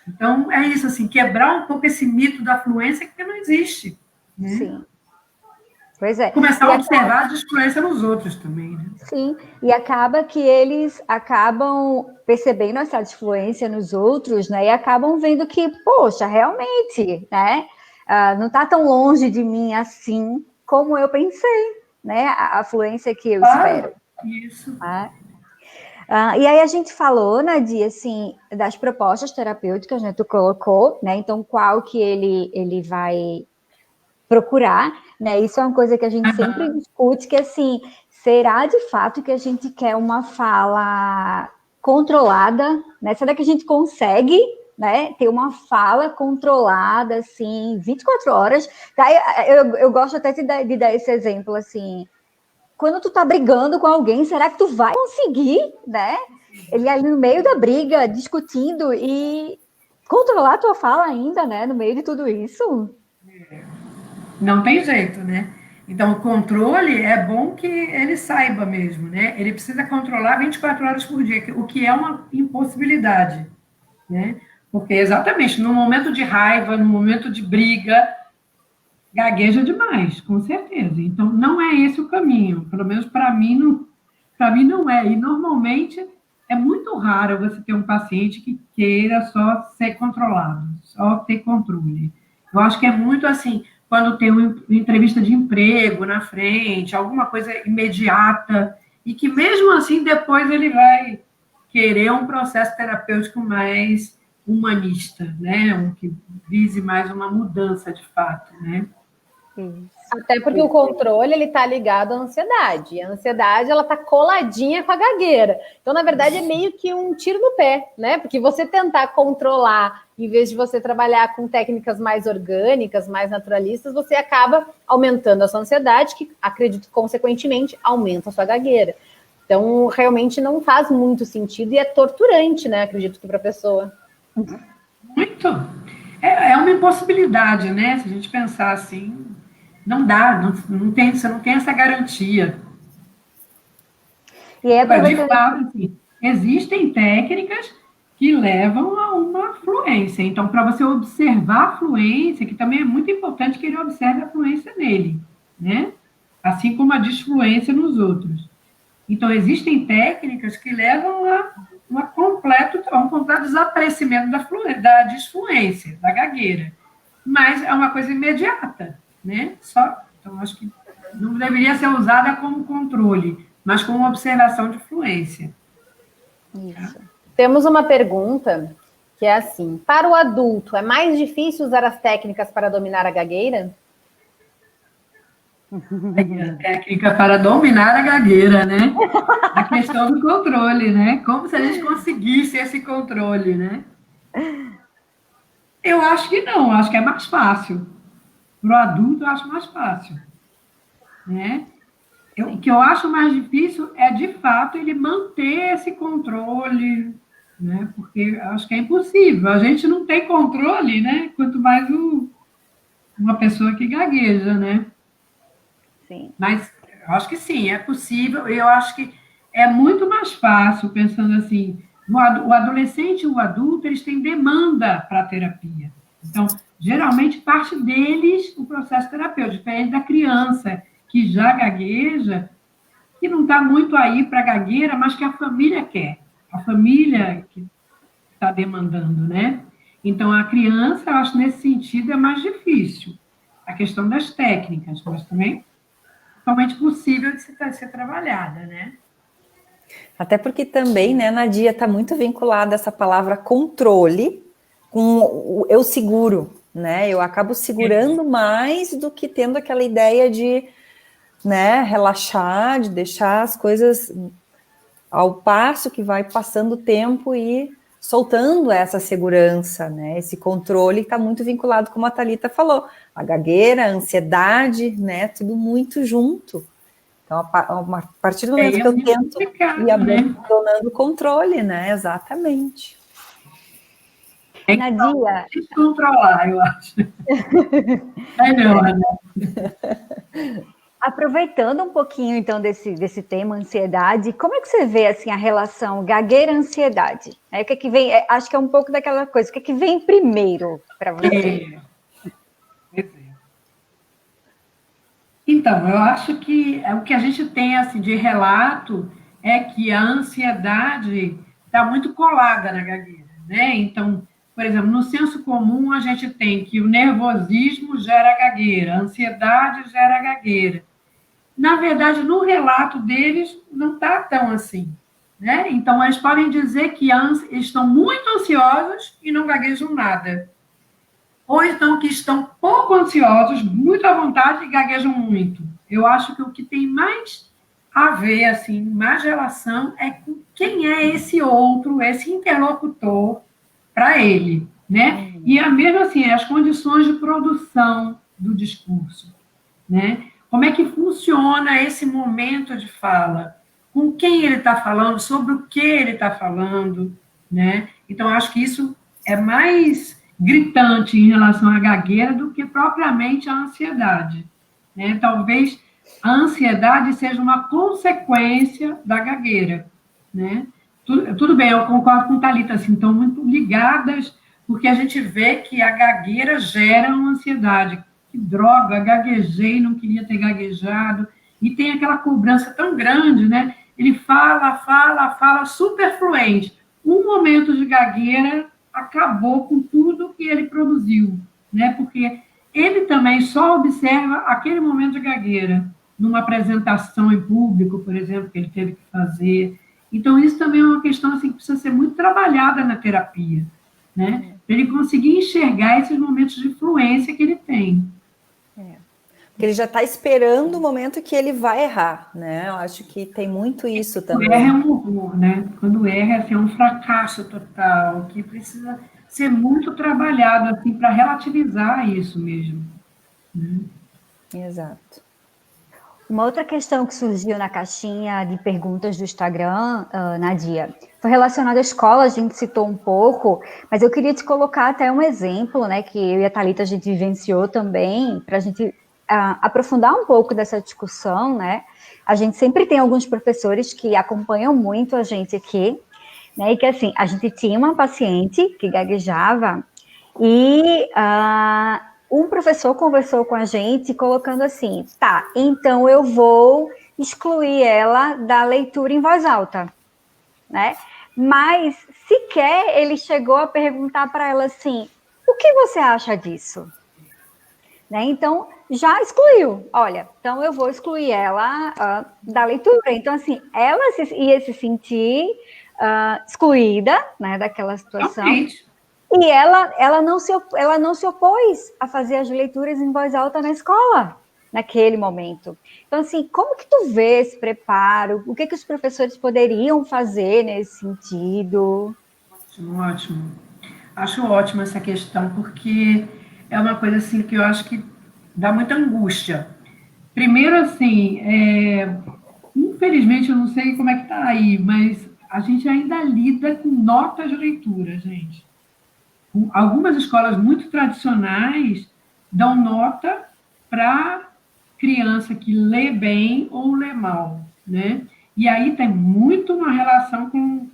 S2: Então, é isso, assim, quebrar um pouco esse mito da fluência que não existe. Né?
S1: Sim. Pois é.
S2: Começar a observar a desfluência nos outros também, né?
S1: Sim, e acaba que eles acabam percebendo essa desfluência nos outros, né? E acabam vendo que, poxa, realmente, né? Não está tão longe de mim assim como eu pensei, né? A fluência que eu espero.
S2: Isso.
S1: Né? E aí a gente falou, Nadia, assim, das propostas terapêuticas, né? Tu colocou, né? Então, qual que ele vai procurar, né? Isso é uma coisa que a gente sempre discute, que assim, será de fato que a gente quer uma fala controlada, né? Será que a gente consegue, né, ter uma fala controlada, assim, 24 horas? Tá? Eu gosto até de dar esse exemplo, assim, quando tu tá brigando com alguém, será que tu vai conseguir, né? Ele ali no meio da briga, discutindo e controlar a tua fala ainda, né? No meio de tudo isso.
S2: Não tem jeito, né? Então, o controle é bom que ele saiba mesmo, né? Ele precisa controlar 24 horas por dia, o que é uma impossibilidade, né? Porque exatamente no momento de raiva, no momento de briga, gagueja demais, com certeza. Então, não é esse o caminho. Pelo menos para mim não é. E normalmente é muito raro você ter um paciente que queira só ser controlado, só ter controle. Eu acho que é muito assim, quando tem uma entrevista de emprego na frente, alguma coisa imediata, e que mesmo assim depois ele vai querer um processo terapêutico mais humanista, né? Um que vise mais uma mudança de fato, né?
S3: Até porque o controle ele está ligado à ansiedade. E a ansiedade ela está coladinha com a gagueira. Então, na verdade, é meio que um tiro no pé, né? Porque você tentar controlar, em vez de você trabalhar com técnicas mais orgânicas, mais naturalistas, você acaba aumentando a sua ansiedade, que acredito consequentemente aumenta a sua gagueira. Então, realmente não faz muito sentido e é torturante, né? Acredito que para a pessoa.
S2: Muito. É uma impossibilidade, né? Se a gente pensar assim, não dá, você não tem essa garantia.
S1: E é
S2: De fato, assim, existem técnicas que levam a uma fluência. Então, para você observar a fluência, que também é muito importante que ele observe a fluência nele, né? Assim como a desfluência nos outros. Então, existem técnicas que levam a um completo desaparecimento da desfluência, da gagueira. Mas é uma coisa imediata, né? Então, acho que não deveria ser usada como controle, mas com observação de fluência.
S3: Isso. Temos uma pergunta que é assim: para o adulto, é mais difícil usar as técnicas para dominar a gagueira?
S2: A técnica para dominar a gagueira, né? A questão do controle, né? Como se a gente conseguisse esse controle, né? Eu acho que não, acho que é mais fácil. Para o adulto, eu acho mais fácil, né? O que eu acho mais difícil é, de fato, ele manter esse controle, né? Porque acho que é impossível. A gente não tem controle, né? Quanto mais uma pessoa que gagueja, né?
S1: Sim.
S2: Mas eu acho que sim, é possível. Eu acho que é muito mais fácil, pensando assim, o adolescente e o adulto, eles têm demanda para a terapia. Então, geralmente, parte deles o processo terapêutico, diferente da criança, que já gagueja, que não está muito aí para a gagueira, mas que a família quer. A família que está demandando, né? Então, a criança, eu acho, nesse sentido, é mais difícil. A questão das técnicas, mas também totalmente possível de ser trabalhada, né?
S4: Até porque também, né, Nadia, está muito vinculada essa palavra controle com o eu seguro, né? Eu acabo segurando mais do que tendo aquela ideia de, né, relaxar, de deixar as coisas ao passo que vai passando o tempo e soltando essa segurança, né? Esse controle está muito vinculado, como a Thalita falou, a gagueira, a ansiedade, né? Tudo muito junto. Então, a partir do momento que eu tento ir abandonando o controle, né? Exatamente.
S2: É
S1: Nadia,
S2: descontrolar, eu acho. Melhor, né?
S1: aproveitando um pouquinho, então, desse tema, ansiedade, como é que você vê, assim, a relação gagueira-ansiedade? O que é que vem, acho que é um pouco daquela coisa, o que é que vem primeiro para você?
S2: Então, eu acho que o que a gente tem, assim, de relato é que a ansiedade está muito colada na gagueira, né? Então, por exemplo, no senso comum, a gente tem que o nervosismo gera gagueira, a ansiedade gera gagueira. Na verdade, no relato deles, não está tão assim, né? Então, eles podem dizer que eles estão muito ansiosos e não gaguejam nada. Ou então que estão pouco ansiosos, muito à vontade e gaguejam muito. Eu acho que o que tem mais a ver, assim, mais relação é com quem é esse outro, esse interlocutor para ele, né? E a mesmo assim, as condições de produção do discurso, né? Como é que funciona esse momento de fala? Com quem ele está falando, sobre o que ele está falando, né? Então, acho que isso é mais gritante em relação à gagueira do que propriamente a ansiedade, né? Talvez a ansiedade seja uma consequência da gagueira, né? Tudo bem, eu concordo com Thalita, assim, estão muito ligadas, porque a gente vê que a gagueira gera uma ansiedade. Que droga, gaguejei, não queria ter gaguejado, e tem aquela cobrança tão grande, né? Ele fala, super fluente. Um momento de gagueira acabou com tudo que ele produziu, né? Porque ele também só observa aquele momento de gagueira, numa apresentação em público, por exemplo, que ele teve que fazer. Então, isso também é uma questão assim, que precisa ser muito trabalhada na terapia, né? Para ele conseguir enxergar esses momentos de fluência que ele tem.
S4: Porque ele já está esperando o momento que ele vai errar, né? Eu acho que tem muito isso também.
S2: Quando erra é um horror, né? Quando erra assim, é um fracasso total, que precisa ser muito trabalhado assim, para relativizar isso mesmo.
S4: Exato.
S1: Uma outra questão que surgiu na caixinha de perguntas do Instagram, Nadia, foi relacionada à escola, a gente citou um pouco, mas eu queria te colocar até um exemplo, né, que eu e a Thalita a gente vivenciou também, para a gente aprofundar um pouco dessa discussão, né? A gente sempre tem alguns professores que acompanham muito a gente aqui, né, e que assim, a gente tinha uma paciente que gaguejava e um professor conversou com a gente colocando assim, tá, então eu vou excluir ela da leitura em voz alta, né? Mas sequer ele chegou a perguntar para ela assim, o que você acha disso? né? Então, já excluiu. Olha, então eu vou excluir ela da leitura. Então, assim, ela ia se sentir excluída, né, daquela situação.
S2: Realmente.
S1: E ela não se opôs a fazer as leituras em voz alta na escola, naquele momento. Então, assim, como que tu vê esse preparo? O que os professores poderiam fazer nesse sentido?
S2: Ótimo, ótimo. Acho ótima essa questão, porque é uma coisa assim que eu acho que dá muita angústia. Primeiro, assim, infelizmente, eu não sei como é que está aí, mas a gente ainda lida com notas de leitura, gente. Algumas escolas muito tradicionais dão nota para criança que lê bem ou lê mal, né? E aí tem muito uma relação com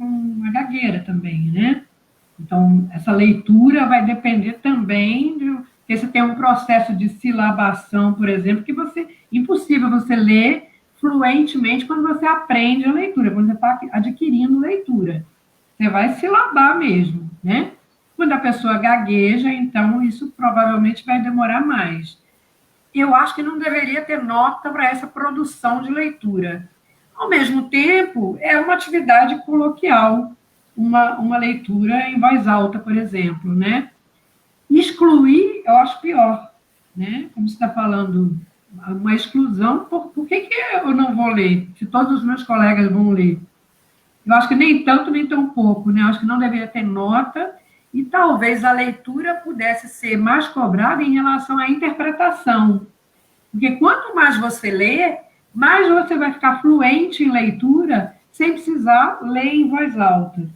S2: a gagueira também, né? Então, essa leitura vai depender também porque você tem um processo de silabação, por exemplo, que impossível você ler fluentemente quando você aprende a leitura, quando você está adquirindo leitura. Você vai silabar mesmo, né? Quando a pessoa gagueja, então isso provavelmente vai demorar mais. Eu acho que não deveria ter nota para essa produção de leitura. Ao mesmo tempo, é uma atividade coloquial, uma leitura em voz alta, por exemplo, né? Excluir, eu acho pior, né? Como você está falando, uma exclusão, por que eu não vou ler, se todos os meus colegas vão ler? Eu acho que nem tanto, nem tão pouco, né? Eu acho que não deveria ter nota e talvez a leitura pudesse ser mais cobrada em relação à interpretação. Porque quanto mais você lê, mais você vai ficar fluente em leitura sem precisar ler em voz alta.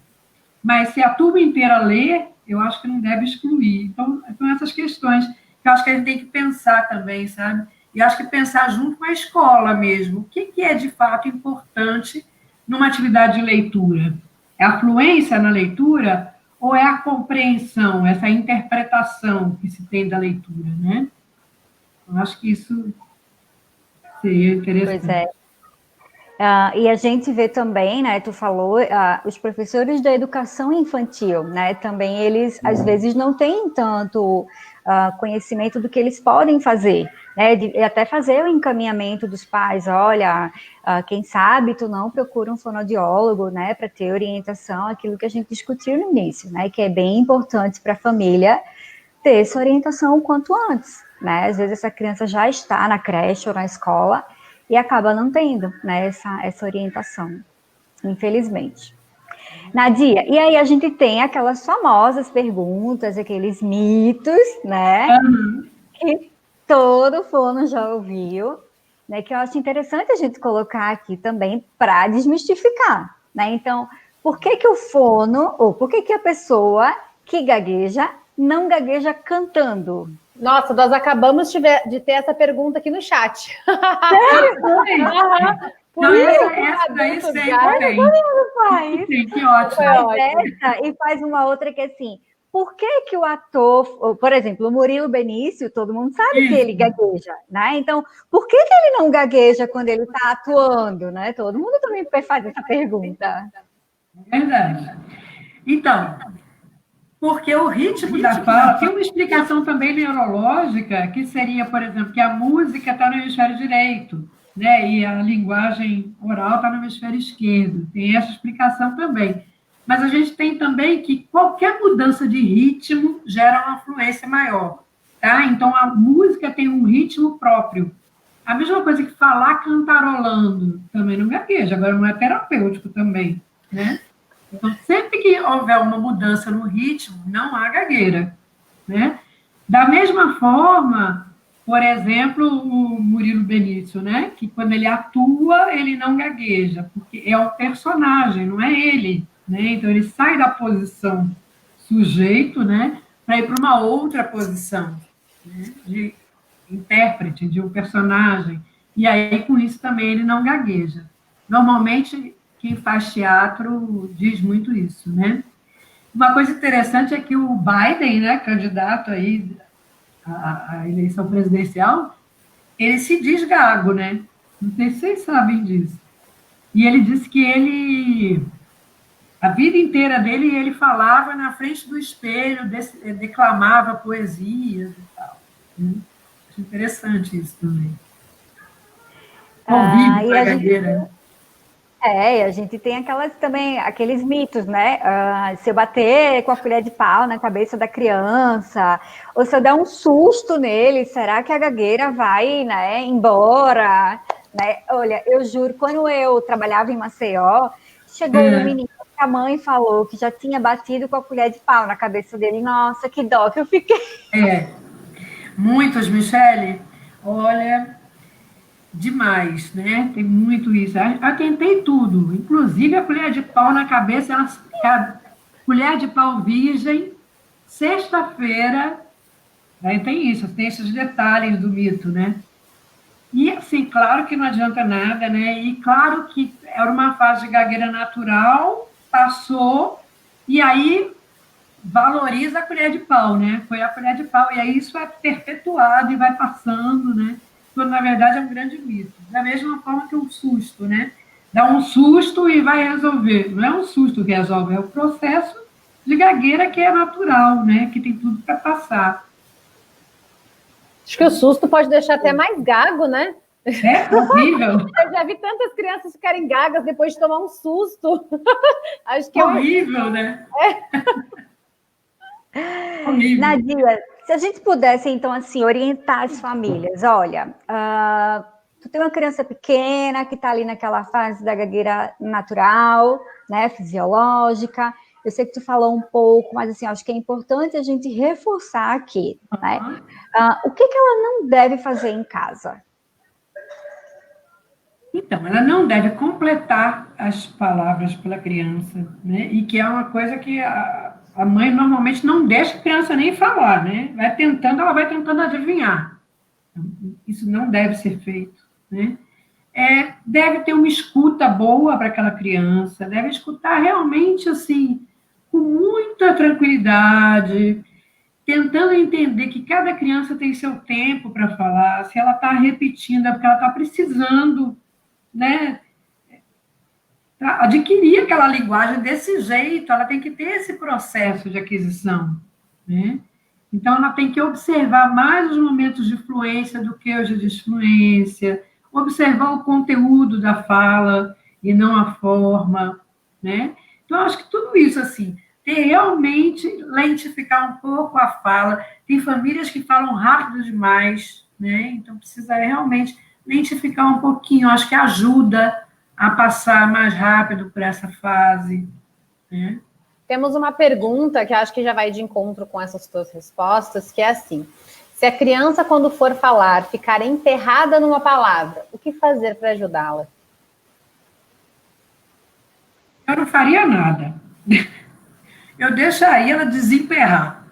S2: Mas se a turma inteira lê, eu acho que não deve excluir. Então, são essas questões que eu acho que a gente tem que pensar também, sabe? E acho que pensar junto com a escola mesmo. O que é de fato importante numa atividade de leitura? É a fluência na leitura ou é a compreensão, essa interpretação que se tem da leitura, né? Eu acho que isso seria interessante.
S1: Pois é. E a gente vê também, né, tu falou, os professores da educação infantil, né, também eles, às vezes, não têm tanto conhecimento do que eles podem fazer, né, de até fazer o encaminhamento dos pais, olha, quem sabe tu não procura um fonoaudiólogo, né, para ter orientação, aquilo que a gente discutiu no início, né, que é bem importante para a família ter essa orientação o quanto antes, né, às vezes essa criança já está na creche ou na escola, e acaba não tendo, né, essa orientação, infelizmente. Nadia, e aí a gente tem aquelas famosas perguntas, aqueles mitos, né, que todo fono já ouviu, né, que eu acho interessante a gente colocar aqui também para desmistificar, né, então, por que o fono, ou por que a pessoa que gagueja não gagueja cantando?
S3: Nossa, nós acabamos de ter essa pergunta aqui no chat.
S2: Não, essa daí sempre tem. Que ótimo.
S1: E faz uma outra que é assim, por que o ator, por exemplo, o Murilo Benício, todo mundo sabe que ele gagueja, né? Então, por que ele não gagueja quando ele está atuando, né? Todo mundo também faz essa pergunta.
S2: Verdade. Então, porque o ritmo da fala tem uma explicação também neurológica, que seria, por exemplo, que a música está no hemisfério direito, né? E a linguagem oral está no hemisfério esquerdo. Tem essa explicação também. Mas a gente tem também que qualquer mudança de ritmo gera uma fluência maior, tá? Então, a música tem um ritmo próprio. A mesma coisa que falar cantarolando também não gagueja, agora não é terapêutico também, né? Então, sempre que houver uma mudança no ritmo, não há gagueira, né? Da mesma forma, por exemplo, o Murilo Benício, né? Que quando ele atua, ele não gagueja, porque é o personagem, não é ele, né? Então, ele sai da posição sujeito, né? Para ir para uma outra posição, né? De intérprete, de um personagem. E aí, com isso, também ele não gagueja. Normalmente, quem faz teatro diz muito isso, né? Uma coisa interessante é que o Biden, né, candidato aí à eleição presidencial, ele se diz gago, né? Não sei se vocês sabem disso. E ele disse que a vida inteira dele, ele falava na frente do espelho, declamava poesias e tal. Né? Interessante isso também. Convívio com a gagueira.
S1: A gente tem aqueles mitos, né? Se eu bater com a colher de pau na cabeça da criança, ou se eu der um susto nele, será que a gagueira vai, né, embora? Né? Olha, eu juro, quando eu trabalhava em Maceió, chegou um menino que a mãe falou que já tinha batido com a colher de pau na cabeça dele. Nossa, que dó que eu fiquei.
S2: Muitos, Michele, olha, demais, né? Tem muito isso. Eu tentei tudo, inclusive a colher de pau na cabeça, a colher de pau virgem, sexta-feira, aí tem isso, tem esses detalhes do mito, né? E, assim, claro que não adianta nada, né? E claro que era uma fase de gagueira natural, passou, e aí valoriza a colher de pau, né? Foi a colher de pau, e aí isso é perpetuado e vai passando, né? Quando, na verdade, é um grande mito. Da mesma forma que um susto, né? Dá um susto e vai resolver. Não é um susto que resolve, é o processo de gagueira que é natural, né? Que tem tudo para passar.
S3: Acho que o susto pode deixar até mais gago, né?
S2: É horrível.
S3: Eu já vi tantas crianças ficarem gagas depois de tomar um susto. Acho que
S2: horrível, né? Horrível.
S1: Nadia, se a gente pudesse, então, assim, orientar as famílias, olha, tu tem uma criança pequena que está ali naquela fase da gagueira natural, né, fisiológica. Eu sei que tu falou um pouco, mas assim, acho que é importante a gente reforçar aqui, né? O que ela não deve fazer em casa?
S2: Então, ela não deve completar as palavras pela criança, né? E que é uma coisa que a mãe normalmente não deixa a criança nem falar, né? Ela vai tentando adivinhar. Isso não deve ser feito, né? Deve ter uma escuta boa para aquela criança, deve escutar realmente, assim, com muita tranquilidade, tentando entender que cada criança tem seu tempo para falar, se ela está repetindo é porque ela está precisando, né, adquirir aquela linguagem desse jeito, ela tem que ter esse processo de aquisição, né? Então, ela tem que observar mais os momentos de fluência do que os de desfluência, observar o conteúdo da fala e não a forma, né? Então, acho que tudo isso, assim, realmente lentificar um pouco a fala. Tem famílias que falam rápido demais, né? Então, precisa realmente lentificar um pouquinho. Acho que ajuda a passar mais rápido por essa fase, né?
S3: Temos uma pergunta que acho que já vai de encontro com essas tuas respostas, que é assim: se a criança, quando for falar, ficar emperrada numa palavra, o que fazer para ajudá-la?
S2: Eu não faria nada. Eu deixaria ela desemperrar,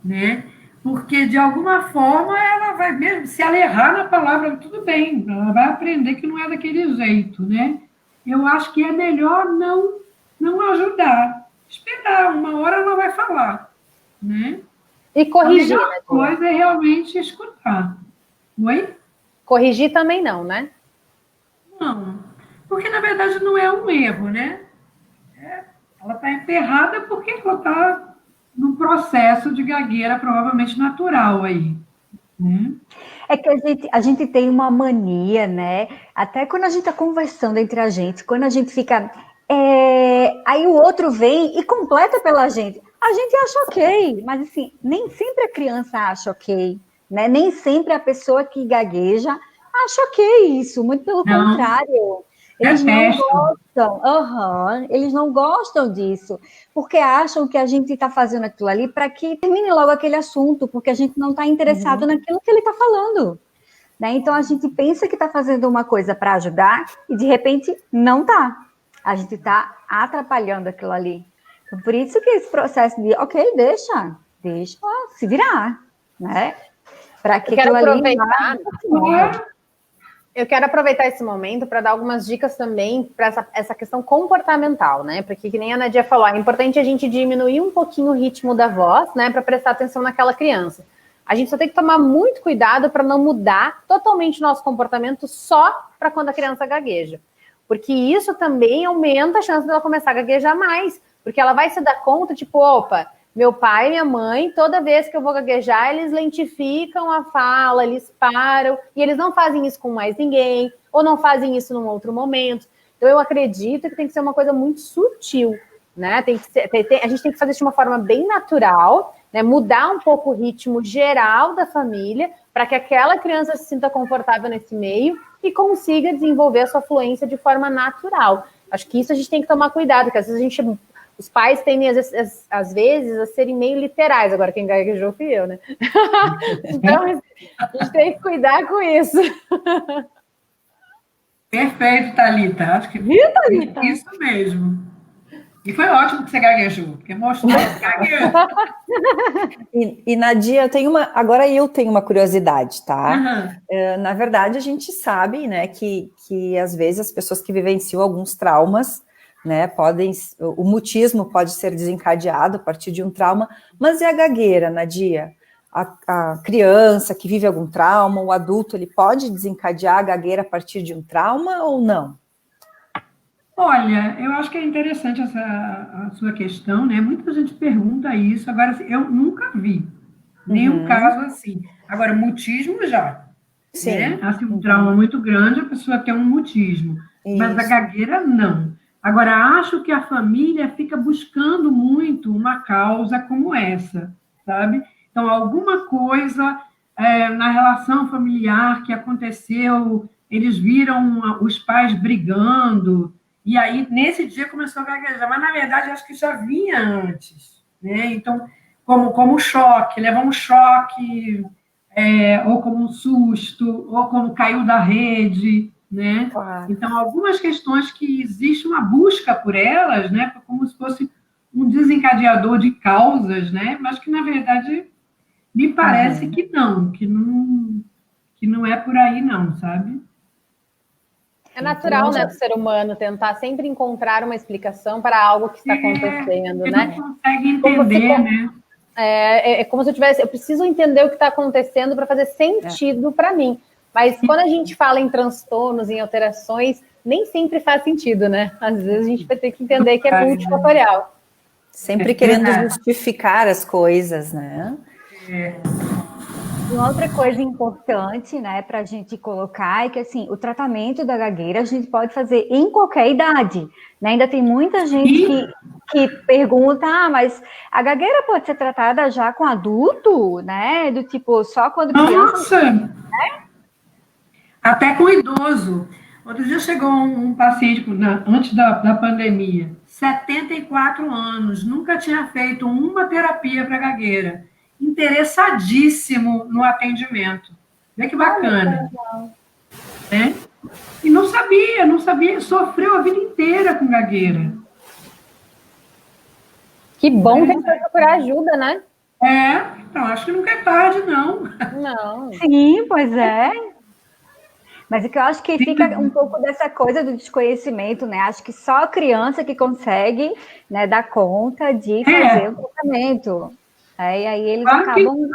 S2: né? Porque, de alguma forma, ela vai mesmo, se ela errar na palavra, tudo bem, ela vai aprender que não é daquele jeito, né? Eu acho que é melhor não ajudar, esperar, uma hora ela vai falar, né?
S3: E corrigir,
S2: a melhor coisa é realmente escutar. Oi?
S3: Corrigir também não, né?
S2: Não, porque, na verdade, não é um erro, né? Ela está emperrada porque ela está num processo de gagueira provavelmente natural aí, né?
S1: É que a gente tem uma mania, né? Até quando a gente está conversando entre a gente, quando a gente fica... aí o outro vem e completa pela gente. A gente acha ok, mas assim, nem sempre a criança acha ok, né? Nem sempre a pessoa que gagueja acha ok isso, muito pelo contrário. Eles não gostam, eles não gostam disso, porque acham que a gente está fazendo aquilo ali para que termine logo aquele assunto, porque a gente não está interessado naquilo que ele está falando, né? Então a gente pensa que está fazendo uma coisa para ajudar e de repente não está. A gente está atrapalhando aquilo ali. Então, por isso que esse processo de, ok, deixa se virar, né? Para que aquilo ali...
S3: Eu quero aproveitar esse momento para dar algumas dicas também para essa questão comportamental, né? Porque, que nem a Nadia falou, é importante a gente diminuir um pouquinho o ritmo da voz, né? Para prestar atenção naquela criança. A gente só tem que tomar muito cuidado para não mudar totalmente o nosso comportamento só para quando a criança gagueja. Porque isso também aumenta a chance dela começar a gaguejar mais. Porque ela vai se dar conta, tipo, opa, Meu pai e minha mãe, toda vez que eu vou gaguejar, eles lentificam a fala, eles param, e eles não fazem isso com mais ninguém, ou não fazem isso num outro momento. Então, eu acredito que tem que ser uma coisa muito sutil, né? A gente tem que fazer isso de uma forma bem natural, né? Mudar um pouco o ritmo geral da família, para que aquela criança se sinta confortável nesse meio e consiga desenvolver a sua fluência de forma natural. Acho que isso a gente tem que tomar cuidado, porque às vezes os pais tendem, às vezes, a serem meio literais. Agora, quem gaguejou fui eu, né? Então, a gente tem que cuidar com isso.
S2: Perfeito, Thalita. Acho que
S3: Viu, Thalita?
S2: isso mesmo. E foi ótimo que você gaguejou, porque mostrou que gaguejou.
S4: E Nadia, agora eu tenho uma curiosidade, tá?
S2: Uhum.
S4: Na verdade, a gente sabe, né, que às vezes as pessoas que vivenciam alguns traumas, né, o mutismo pode ser desencadeado a partir de um trauma, mas e a gagueira, Nadia? A criança que vive algum trauma, o adulto, ele pode desencadear a gagueira a partir de um trauma ou não?
S2: Olha, eu acho que é interessante a sua questão, né? Muita gente pergunta isso. Agora, assim, eu nunca vi nenhum caso assim. Agora, mutismo já,
S4: Sim.
S2: né? Assim, um trauma muito grande, a pessoa tem um mutismo. Mas a gagueira, não. Agora, acho que a família fica buscando muito uma causa como essa, sabe? Então, alguma coisa na relação familiar que aconteceu, eles viram os pais brigando, e aí, nesse dia, começou a gaguejar. Mas, na verdade, acho que já vinha antes, né? Então, como choque, levou um choque, ou como um susto, ou como caiu da rede, né?
S4: Claro.
S2: Então, algumas questões que existe uma busca por elas, né? Como se fosse um desencadeador de causas, né? Mas que, na verdade, me parece que não é por aí, não, sabe?
S3: É natural, né, do ser humano tentar sempre encontrar uma explicação para algo que está acontecendo, né?
S2: Não consegue entender, né?
S3: É como se eu preciso entender o que está acontecendo para fazer sentido para mim. Mas quando a gente fala em transtornos, em alterações, nem sempre faz sentido, né? Às vezes a gente vai ter que entender que é multifatorial.
S4: Sempre querendo justificar as coisas, né?
S1: Uma outra coisa importante, né, para a gente colocar é que, assim, o tratamento da gagueira a gente pode fazer em qualquer idade, né? Ainda tem muita gente que pergunta, mas a gagueira pode ser tratada já com adulto, né? Do tipo, só quando criança...
S2: Nossa! Até com idoso. Outro dia chegou um paciente, antes da pandemia, 74 anos, nunca tinha feito uma terapia para gagueira. Interessadíssimo no atendimento. Vê que bacana. Né? E não sabia, sofreu a vida inteira com gagueira.
S3: Que bom que ele foi procurar ajuda, né?
S2: Então, acho que nunca é tarde, não.
S3: Não.
S1: Sim, pois é. Mas é que eu acho que fica um pouco dessa coisa do desconhecimento, né? Acho que só a criança que consegue, né, dar conta de fazer o tratamento. E aí eles acabam...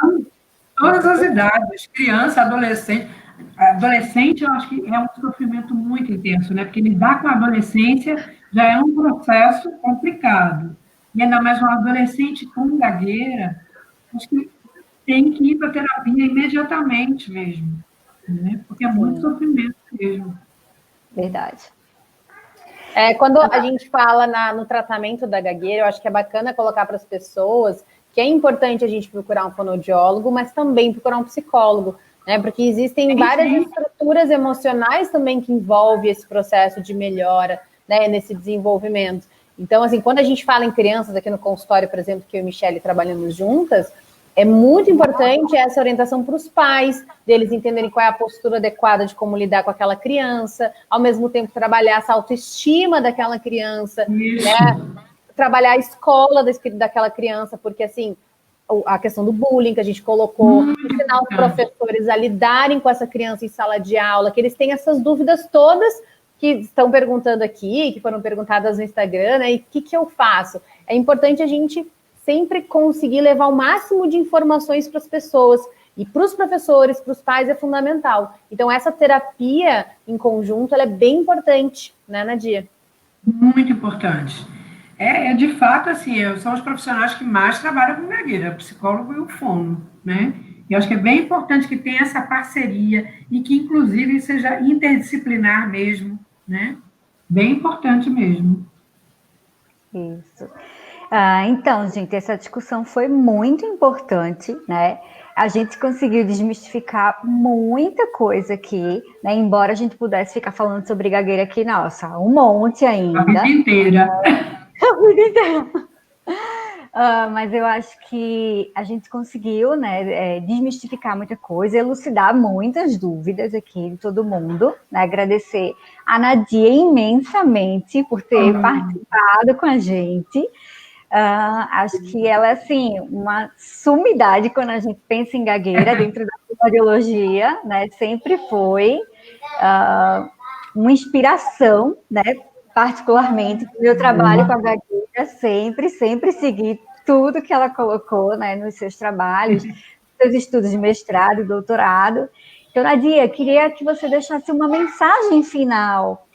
S2: Todas as idades, criança, adolescente. Adolescente, eu acho que é um sofrimento muito intenso, né? Porque lidar com a adolescência já é um processo complicado. E ainda mais um adolescente com gagueira, acho que tem que ir para a terapia imediatamente mesmo, né? Porque é muito sofrimento mesmo.
S1: Verdade.
S3: Quando a gente fala no tratamento da gagueira, eu acho que é bacana colocar para as pessoas que é importante a gente procurar um fonoaudiólogo, mas também procurar um psicólogo, né? Porque existem várias estruturas emocionais também que envolvem esse processo de melhora, né? Nesse desenvolvimento. Então, assim, quando a gente fala em crianças aqui no consultório, por exemplo, que eu e Michele trabalhamos juntas, é muito importante essa orientação para os pais, deles entenderem qual é a postura adequada de como lidar com aquela criança, ao mesmo tempo trabalhar essa autoestima daquela criança, né? Trabalhar a escola daquela criança, porque, assim, a questão do bullying que a gente colocou, ensinar os professores a lidarem com essa criança em sala de aula, que eles têm essas dúvidas todas que estão perguntando aqui, que foram perguntadas no Instagram, né? E o que eu faço? É importante a gente sempre conseguir levar o máximo de informações para as pessoas, e para os professores, para os pais, é fundamental. Então, essa terapia em conjunto, ela é bem importante, né, Nadia?
S2: Muito importante. De fato, assim, são os profissionais que mais trabalham com gagueira, o psicólogo e o fono, né? E eu acho que é bem importante que tenha essa parceria e que, inclusive, seja interdisciplinar mesmo, né? Bem importante mesmo.
S1: Isso. Então, gente, essa discussão foi muito importante, né? A gente conseguiu desmistificar muita coisa aqui, né? Embora a gente pudesse ficar falando sobre gagueira aqui, nossa, um monte
S2: A vida
S1: ainda.
S2: inteira.
S1: A vida inteira. Mas eu acho que a gente conseguiu, né, desmistificar muita coisa, elucidar muitas dúvidas aqui de todo mundo, né? Agradecer a Nadia imensamente por ter participado com a gente. Acho que ela é, assim, uma sumidade quando a gente pensa em gagueira dentro da fonoaudiologia, né? Sempre foi uma inspiração, né? Particularmente, no meu trabalho com a gagueira, sempre segui tudo que ela colocou, né, nos seus trabalhos, seus estudos de mestrado e doutorado. Então, Nadia, queria que você deixasse uma mensagem final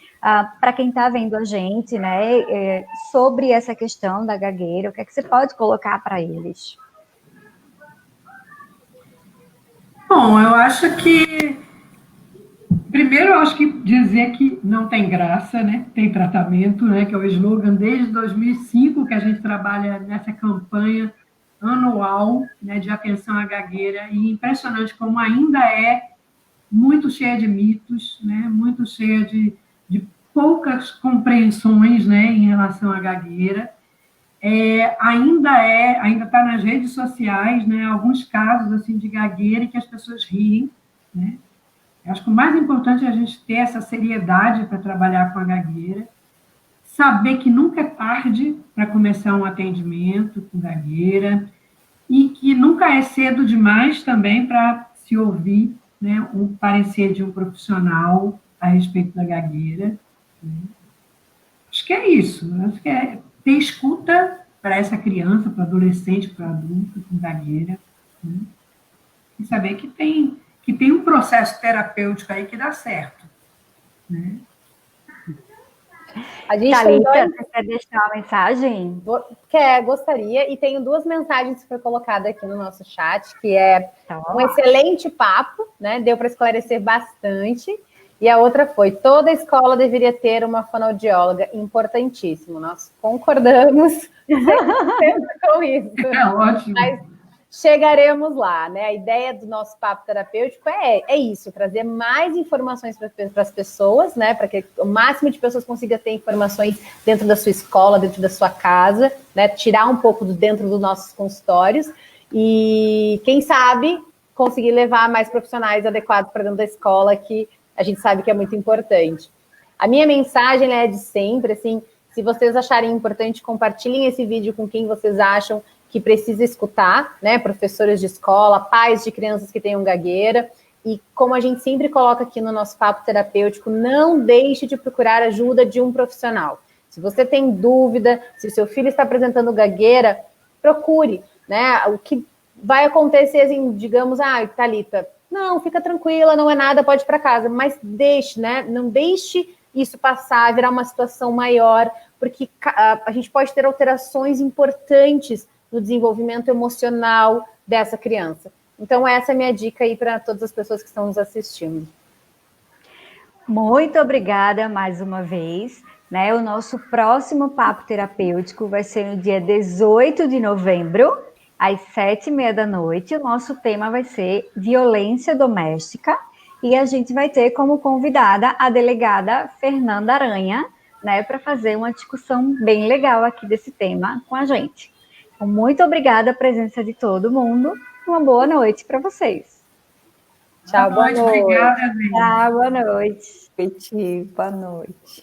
S1: para quem está vendo a gente, né, sobre essa questão da gagueira. O que é que você pode colocar para eles?
S2: Bom, eu acho que primeiro, eu acho que dizer que não tem graça, né? Tem tratamento, né? Que é o slogan desde 2005 que a gente trabalha nessa campanha anual, né, de atenção à gagueira, e impressionante como ainda é muito cheia de mitos, né? Muito cheia de poucas compreensões, né, em relação à gagueira. Ainda está nas redes sociais, né? Alguns casos assim de gagueira que as pessoas riem, né? Eu acho que o mais importante é a gente ter essa seriedade para trabalhar com a gagueira, saber que nunca é tarde para começar um atendimento com gagueira e que nunca é cedo demais também para se ouvir, né, um parecer de um profissional a respeito da gagueira. Acho que é isso. Acho que é ter escuta para essa criança, para adolescente, para adulto com gagueira, né? E saber que tem um processo terapêutico aí que dá certo, né?
S3: A gente
S1: Thalita, você quer deixar uma mensagem?
S3: Gostaria, e tenho duas mensagens que foi colocada aqui no nosso chat, que é um
S1: Então,
S3: excelente papo, né? Deu para esclarecer bastante. E a outra foi: toda escola deveria ter uma fonoaudióloga, importantíssimo. Nós concordamos 100% com isso.
S2: É ótimo.
S3: Mas chegaremos lá, né? A ideia do nosso papo terapêutico é isso, trazer mais informações para as pessoas, né? Para que o máximo de pessoas consiga ter informações dentro da sua escola, dentro da sua casa, né? Tirar um pouco dentro dos nossos consultórios e, quem sabe, conseguir levar mais profissionais adequados para dentro da escola, que a gente sabe que é muito importante. A minha mensagem é de sempre, assim, se vocês acharem importante, compartilhem esse vídeo com quem vocês acham que precisa escutar, né? Professores de escola, pais de crianças que tenham gagueira. E como a gente sempre coloca aqui no nosso papo terapêutico, não deixe de procurar ajuda de um profissional. Se você tem dúvida, se o seu filho está apresentando gagueira, procure, né? O que vai acontecer, assim, digamos, Thalita, não, fica tranquila, não é nada, pode ir para casa, mas deixe, né? Não deixe isso passar, virar uma situação maior, porque a gente pode ter alterações importantes no desenvolvimento emocional dessa criança. Então, essa é a minha dica aí para todas as pessoas que estão nos assistindo.
S1: Muito obrigada mais uma vez. Né? O nosso próximo papo terapêutico vai ser no dia 18 de novembro, às 7h30 da noite. O nosso tema vai ser violência doméstica e a gente vai ter como convidada a delegada Fernanda Aranha, né, para fazer uma discussão bem legal aqui desse tema com a gente. Então, muito obrigada a presença de todo mundo. Uma boa noite para vocês.
S3: Tchau, boa noite.
S2: Obrigada,
S1: Tchau, boa noite.
S4: Boa noite.